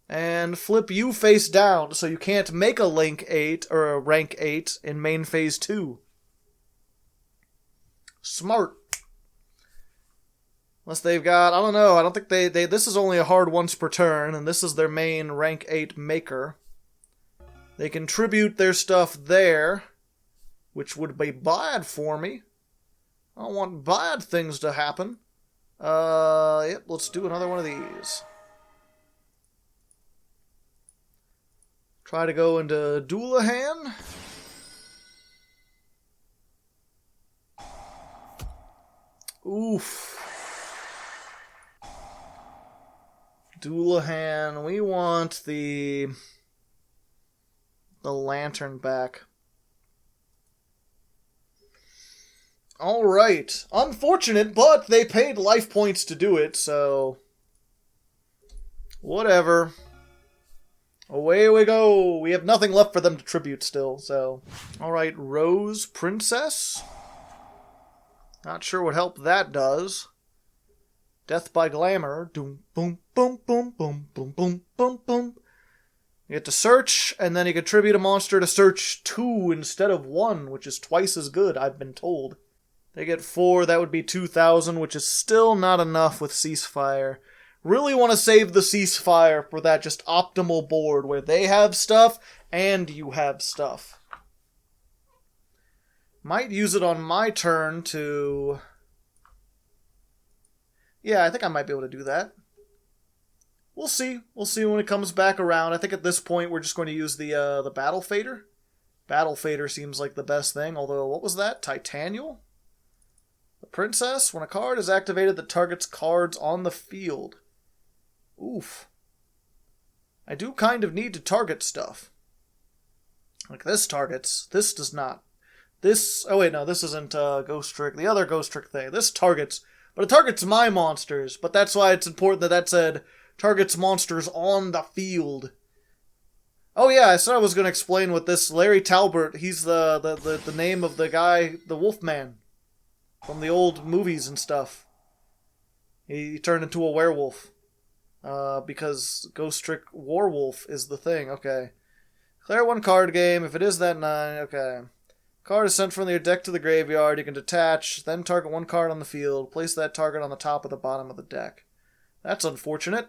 And flip you face down, so you can't make a Link 8 or a Rank 8 in main phase 2. Smart. Unless they've got, I don't know, I don't think they this is only a hard once per turn, and this is their main Rank 8 maker. They contribute their stuff there, which would be bad for me. I don't want bad things to happen. Yep, let's do another one of these. Try to go into Duel. Oof. Duel, we want the lantern back. Alright. Unfortunate, but they paid life points to do it, so whatever. Away we go! We have nothing left for them to tribute still, so... Alright, Rose Princess. Not sure what help that does. Death by Glamour. Doom, boom, boom, boom, boom, boom, boom, boom, boom. You get to search, and then you contribute a monster to search 2 instead of 1, which is twice as good, I've been told. They get 4, that would be 2,000, which is still not enough with Ceasefire. Really want to save the Ceasefire for that just optimal board where they have stuff and you have stuff. Might use it on my turn to... Yeah, I think I might be able to do that. We'll see. We'll see when it comes back around. I think at this point we're just going to use the Battle Fader. Battle Fader seems like the best thing, although, what was that? Titanial? The Princess. When a card is activated that targets cards on the field. Oof. I do kind of need to target stuff. Like this targets. This does not. This... Oh wait, no, this isn't Ghostrick. The other Ghostrick thing. This targets. But it targets my monsters. But that's why it's important that that said targets monsters on the field. Oh yeah, I said I was going to explain what this... Larry Talbot, he's the name of the guy, the Wolfman. From the old movies and stuff. He turned into a werewolf. Because Ghostrick Warwolf is the thing. Okay. Declare 1 card game. If it is that 9, okay. Card is sent from your deck to the graveyard. You can detach, then target 1 card on the field. Place that target on the top or the bottom of the deck. That's unfortunate.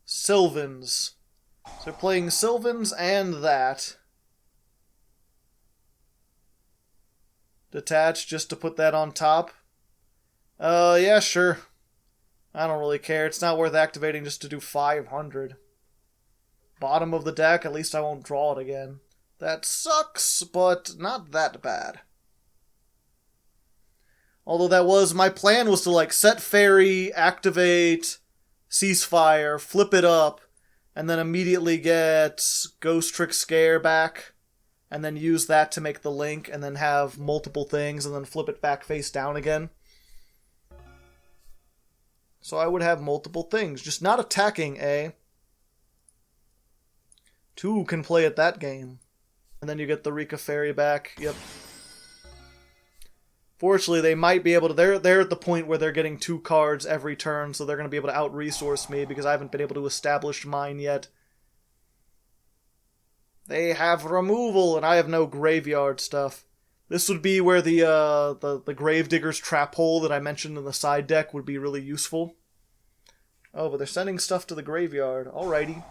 Sylvans. So playing Sylvans and that. Detach just to put that on top. Yeah, sure. I don't really care. It's not worth activating just to do 500. Bottom of the deck, at least I won't draw it again. That sucks, but not that bad. Although that was, my plan was to like set Fairy, activate Ceasefire, flip it up, and then immediately get Ghostrick Scare back. And then use that to make the link, and then have multiple things, and then flip it back face down again. So I would have multiple things, just not attacking, eh? 2 can play at that game. And then you get the Rika Fairy back, yep. Fortunately, they might be able to, they're at the point where they're getting 2 cards every turn, so they're going to be able to out-resource me, because I haven't been able to establish mine yet. They have removal, and I have no graveyard stuff. This would be where the Gravedigger's Trap Hole that I mentioned in the side deck would be really useful. Oh, but they're sending stuff to the graveyard. Alrighty.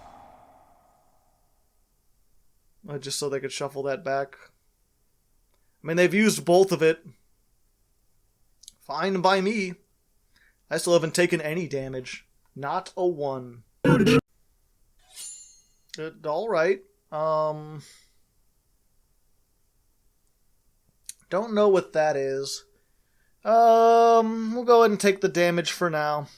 Just so they could shuffle that back. I mean, they've used both of it. Fine by me. I still haven't taken any damage. Not a 1. Alright. Don't know what that is. We'll go ahead and take the damage for now.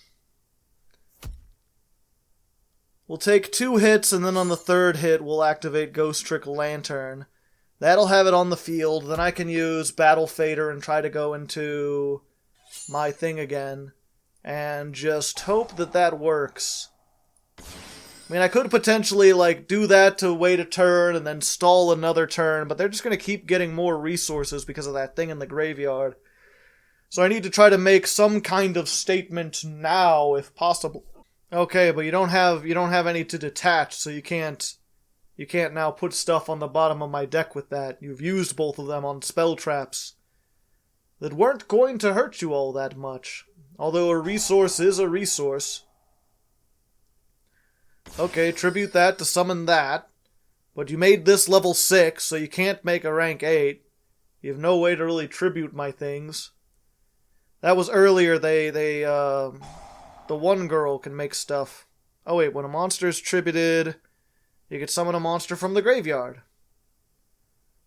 We'll take 2 hits, and then on the 3rd hit, we'll activate Ghostrick Lantern. That'll have it on the field. Then I can use Battle Fader and try to go into my thing again. And just hope that that works. I mean, I could potentially, like, do that to wait a turn and then stall another turn, but they're just going to keep getting more resources because of that thing in the graveyard. So I need to try to make some kind of statement now, if possible. Okay, but you don't have any to detach, so you can't now put stuff on the bottom of my deck with that. You've used both of them on spell traps that weren't going to hurt you all that much. Although a resource is a resource. Okay, tribute that to summon that. But you made this level 6, so you can't make a rank 8. You have no way to really tribute my things. That was earlier, the one girl can make stuff. Oh wait, when a monster is tributed, you can summon a monster from the graveyard.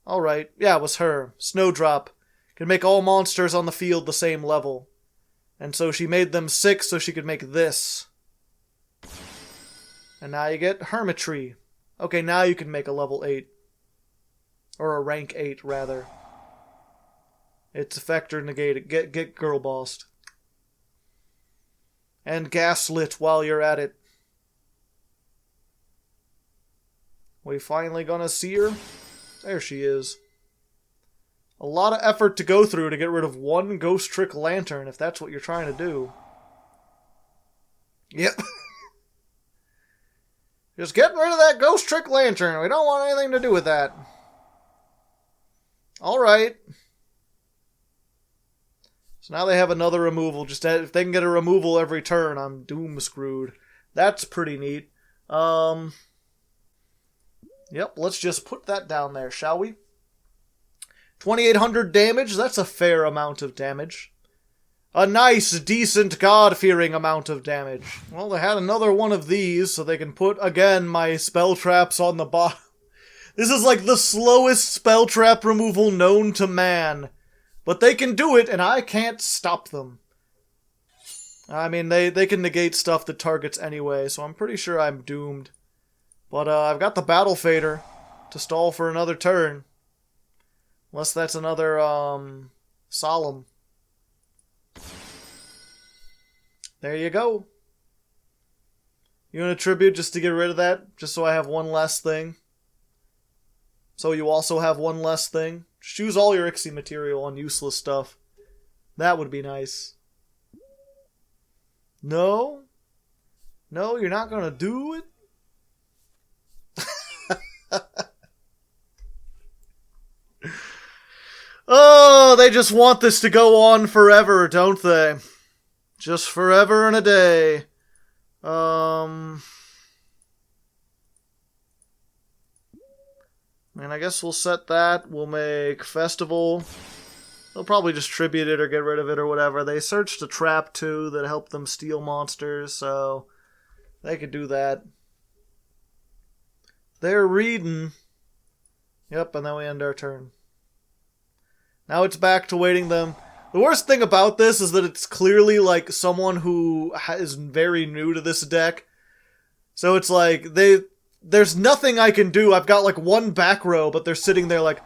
Alright, yeah, it was her. Snowdrop. Can make all monsters on the field the same level. And so she made them 6 so she could make this. And now you get Hermitry. Okay, now you can make a level 8. Or a rank 8, rather. Its effector negated. Get girl bossed. And gaslit while you're at it. We finally gonna see her? There she is. A lot of effort to go through to get rid of one Ghostrick Lantern, if that's what you're trying to do. Yep. Just getting rid of that Ghostrick Lantern. We don't want anything to do with that. Alright. So now they have another removal. Just if they can get a removal every turn, I'm doom screwed. That's pretty neat. Yep, let's just put that down there, shall we? 2,800 damage, that's a fair amount of damage. A nice, decent, God-fearing amount of damage. Well, they had another one of these, so they can put, again, my spell traps on the bottom. This is like the slowest spell trap removal known to man. But they can do it, and I can't stop them. I mean, they can negate stuff that targets anyway, so I'm pretty sure I'm doomed. But I've got the Battle Fader to stall for another turn. Unless that's another, Solemn. There you go. You want a tribute just to get rid of that? Just so I have one less thing? So you also have one less thing? Just use all your Ixie material on useless stuff. That would be nice. No? No, you're not gonna do it? Oh, they just want this to go on forever, don't they? Just forever and a day. And I guess we'll set that. We'll make Festival. They'll probably just tribute it or get rid of it or whatever. They searched a trap too that helped them steal monsters, so they could do that. They're reading. Yep, and then we end our turn. Now it's back to waiting them. The worst thing about this is that it's clearly like someone who is very new to this deck. So it's like, there's nothing I can do. I've got like one back row, but they're sitting there like,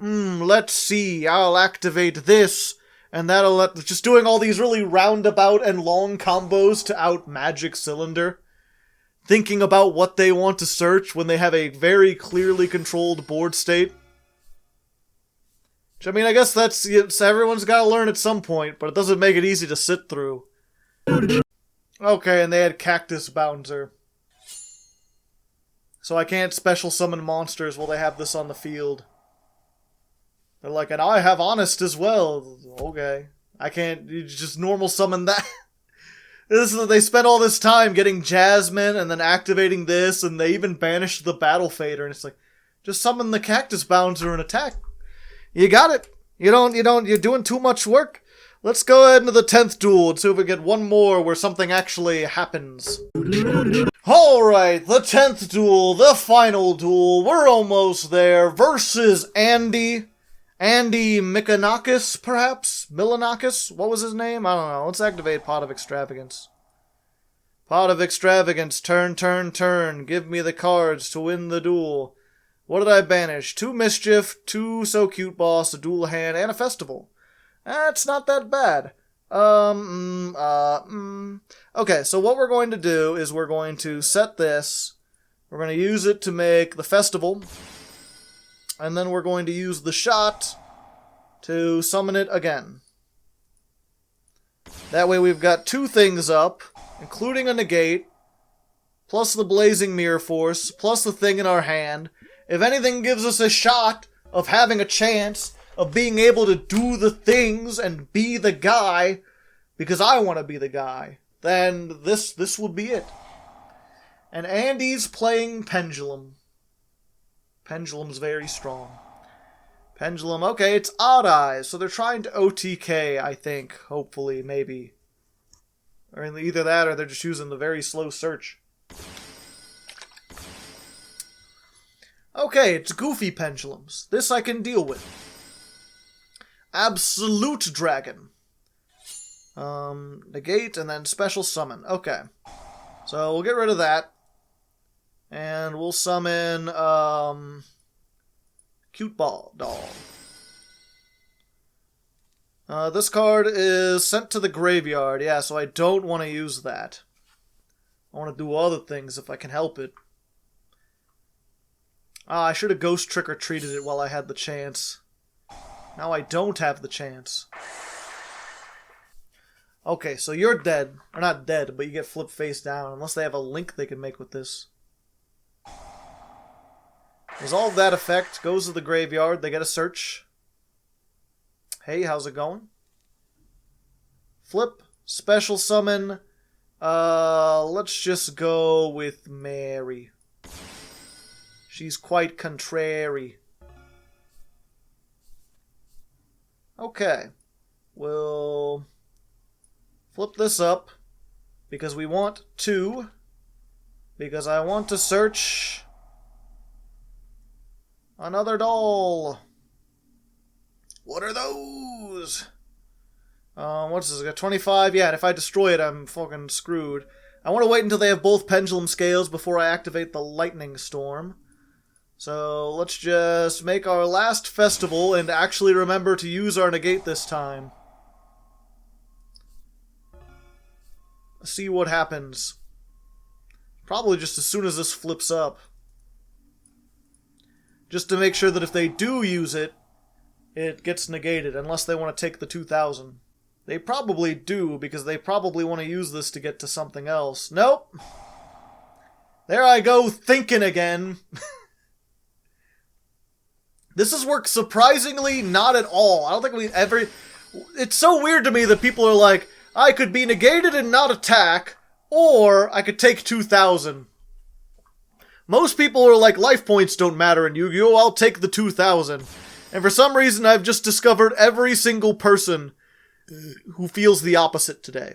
let's see, I'll activate this, and that'll just doing all these really roundabout and long combos to out Magic Cylinder. Thinking about what they want to search when they have a very clearly controlled board state. Which, I mean, I guess that's everyone's got to learn at some point, but it doesn't make it easy to sit through. Okay, and they had Cactus Bouncer. So I can't special summon monsters while they have this on the field. They're like, and I have Honest as well. Okay. I can't, you just normal summon that. They spent all this time getting Jasmine and then activating this, and they even banished the Battle Fader, and it's like, just summon the Cactus Bouncer and attack. You got it. You're doing too much work. Let's go ahead into the 10th duel and see if we get one more where something actually happens. Alright, the 10th duel, the final duel, we're almost there, versus Andy Mikanakis, perhaps? Milanakis? What was his name? I don't know. Let's activate Pot of Extravagance. Pot of Extravagance, turn, turn, turn. Give me the cards to win the duel. What did I banish? 2 Mischief, 2 So Cute Boss, a Dual Hand, and a Festival. That's not that bad. Okay, so what we're going to do is we're going to set this. We're going to use it to make the festival. And then we're going to use the shot to summon it again. That way we've got 2 things up, including a negate, plus the blazing mirror force, plus the thing in our hand. If anything gives us a shot of having a chance of being able to do the things and be the guy, because I want to be the guy, then this will be it. And Andy's playing Pendulum. Pendulum's very strong. Pendulum, okay, it's Odd Eyes, so they're trying to OTK, I think, hopefully, maybe. Or either that, or they're just using the very slow search. Okay, it's Goofy Pendulums. This I can deal with. Absolute Dragon. Negate, and then Special Summon. Okay. So, we'll get rid of that. And we'll summon, Cute Ball Doll. This card is sent to the graveyard. Yeah, so I don't want to use that. I want to do other things if I can help it. I should have Ghost Trick or Treated it while I had the chance. Now I don't have the chance. Okay, so you're dead. Or not dead, but you get flipped face down. Unless they have a link they can make with this. Resolve that effect. Goes to the graveyard. They get a search. Hey, how's it going? Flip. Special summon. Let's just go with Mary. She's quite contrary. Okay. We'll flip this up. Because we want to. Because I want to search another doll. What are those? What's this? I got 25? Yeah, and if I destroy it, I'm fucking screwed. I want to wait until they have both pendulum scales before I activate the lightning storm. So let's just make our last festival and actually remember to use our negate this time. See what happens. Probably just as soon as this flips up. Just to make sure that if they do use it, it gets negated, unless they want to take the 2,000. They probably do, because they probably want to use this to get to something else. Nope. There I go, thinking again. This has worked surprisingly not at all. I don't think we ever... It's so weird to me that people are like, I could be negated and not attack, or I could take 2,000. Most people are like, life points don't matter in Yu-Gi-Oh! I'll take the 2,000. And for some reason, I've just discovered every single person who feels the opposite today.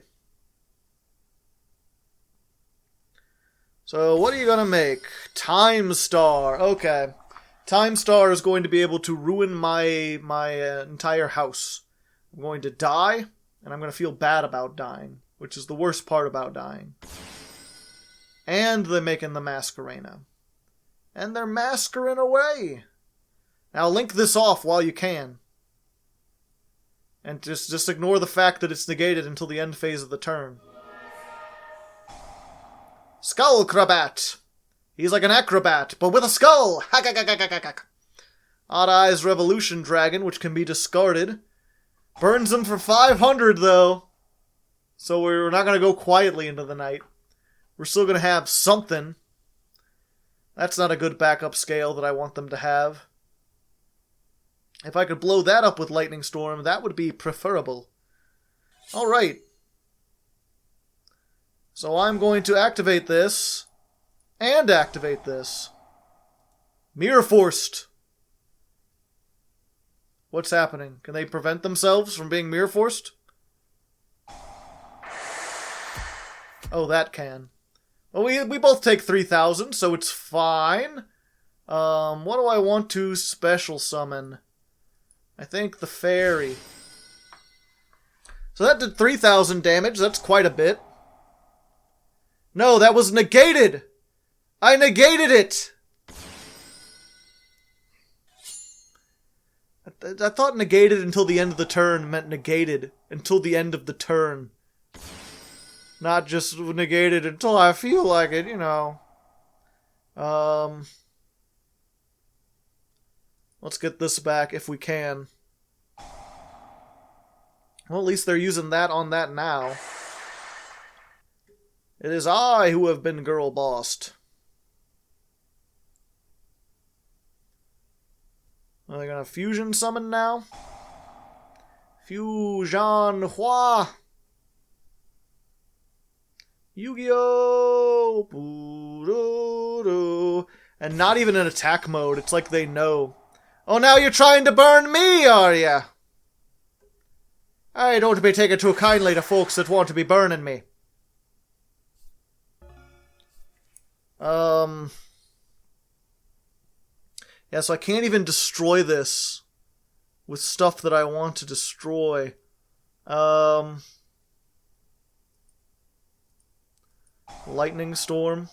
So, what are you gonna make? Time Star. Okay. Time Star is going to be able to ruin my entire house. I'm going to die, and I'm going to feel bad about dying, which is the worst part about dying. And they're making the Masquerena. And they're masquering away. Now link this off while you can. And just ignore the fact that it's negated until the end phase of the turn. Skull Acrobat. He's like an acrobat, but with a skull. Odd Eyes Revolution Dragon, which can be discarded. Burns them for 500, though. So we're not going to go quietly into the night. We're still going to have something. That's not a good backup scale that I want them to have. If I could blow that up with Lightning Storm, that would be preferable. Alright. So I'm going to activate this. And activate this. Mirror Forced. What's happening? Can they prevent themselves from being Mirror Forced? Oh, that can. Well, we both take 3,000, so it's fine. What do I want to special summon? I think the fairy. So that did 3,000 damage. That's quite a bit. No, that was negated! I negated it! I thought negated until the end of the turn meant negated until the end of the turn. Not just negated until I feel like it, you know. Let's get this back if we can. Well, at least they're using that on that now. It is I who have been girl-bossed. Are they gonna fusion summon now? Fusion Hua! Yu-Gi-Oh! And not even in attack mode. It's like they know. Oh, now you're trying to burn me, are ya? I don't be taken too kindly to folks that want to be burning me. Yeah, so I can't even destroy this with stuff that I want to destroy. Lightning Storm.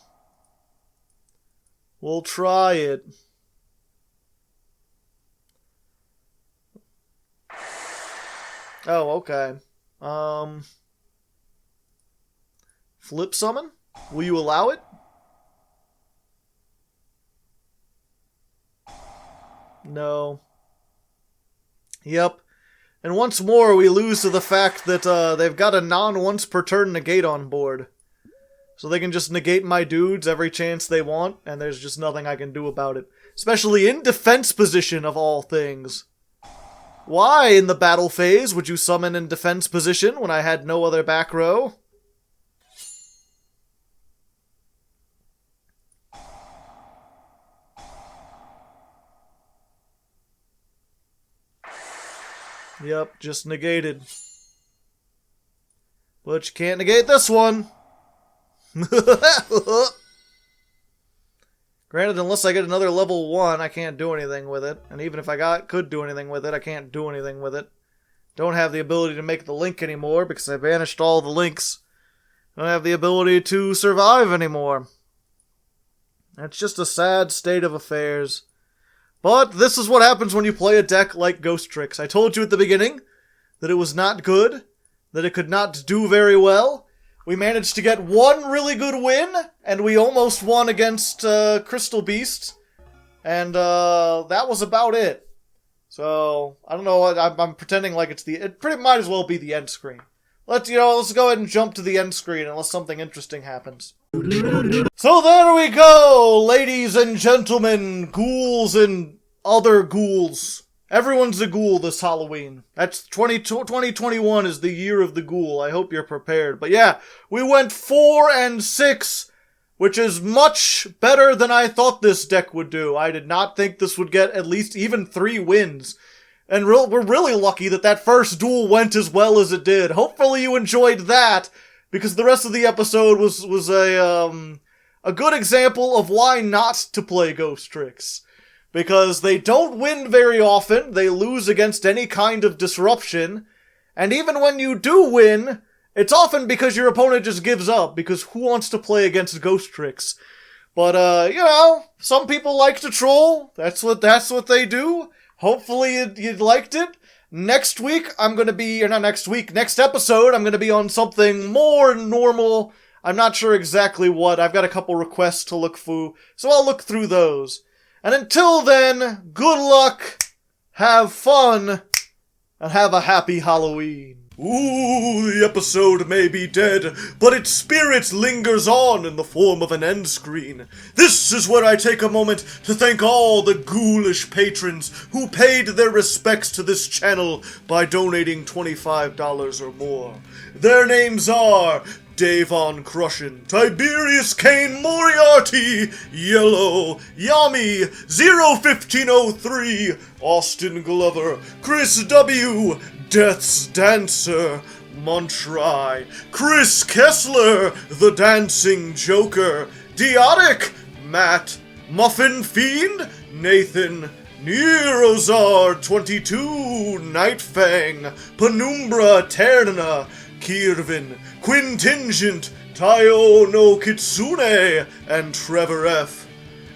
We'll try it. Oh, okay. Flip Summon? Will you allow it? No. Yep. And once more, we lose to the fact that they've got a non-once-per-turn negate on board. So they can just negate my dudes every chance they want, and there's just nothing I can do about it. Especially in defense position, of all things. Why, in the battle phase, would you summon in defense position when I had no other back row? Yep, just negated. But you can't negate this one. Granted, unless I get another level 1, I can't do anything with it. And even if I could do anything with it, I can't do anything with it. Don't have the ability to make the link anymore because I banished all the links. Don't have the ability to survive anymore. It's just a sad state of affairs. But this is what happens when you play a deck like Ghostrick. I told you at the beginning that it was not good, that it could not do very well. We managed to get one really good win, and we almost won against Crystal Beast, and that was about it. So, I don't know, I'm pretending like it pretty might as well be the end screen. Let's go ahead and jump to the end screen unless something interesting happens. So there we go, ladies and gentlemen, ghouls and other ghouls. Everyone's a ghoul this Halloween. That's 2021 is the year of the ghoul. I hope you're prepared. But yeah, we went 4-6, which is much better than I thought this deck would do. I did not think this would get at least even 3 wins. And we're really lucky that first duel went as well as it did. Hopefully you enjoyed that, because the rest of the episode was a good example of why not to play Ghostricks. Because they don't win very often, they lose against any kind of disruption, and even when you do win, it's often because your opponent just gives up, because who wants to play against Ghostricks? But, some people like to troll, that's what they do. Hopefully you liked it. Next week, next episode, I'm gonna be on something more normal. I'm not sure exactly what, I've got a couple requests to look through, so I'll look through those. And until then, good luck, have fun, and have a happy Halloween. Ooh, the episode may be dead, but its spirit lingers on in the form of an end screen. This is where I take a moment to thank all the ghoulish patrons who paid their respects to this channel by donating $25 or more. Their names are Davon Crushin, Tiberius Kane Moriarty, Yellow, Yami, 01503, Austin Glover, Chris W., Death's Dancer, Montry, Chris Kessler, The Dancing Joker, Diotic, Matt, Muffin Fiend, Nathan, Nerozar 22, Nightfang, Penumbra Terna, Kirvin, Quintingent, Taio no Kitsune, and Trevor F.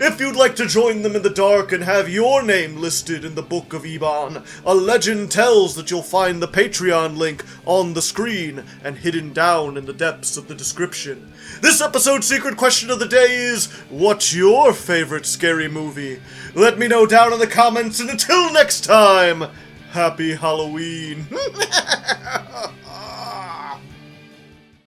If you'd like to join them in the dark and have your name listed in the Book of Eban, a legend tells that you'll find the Patreon link on the screen and hidden down in the depths of the description. This episode's secret question of the day is, what's your favorite scary movie? Let me know down in the comments, and until next time, happy Halloween!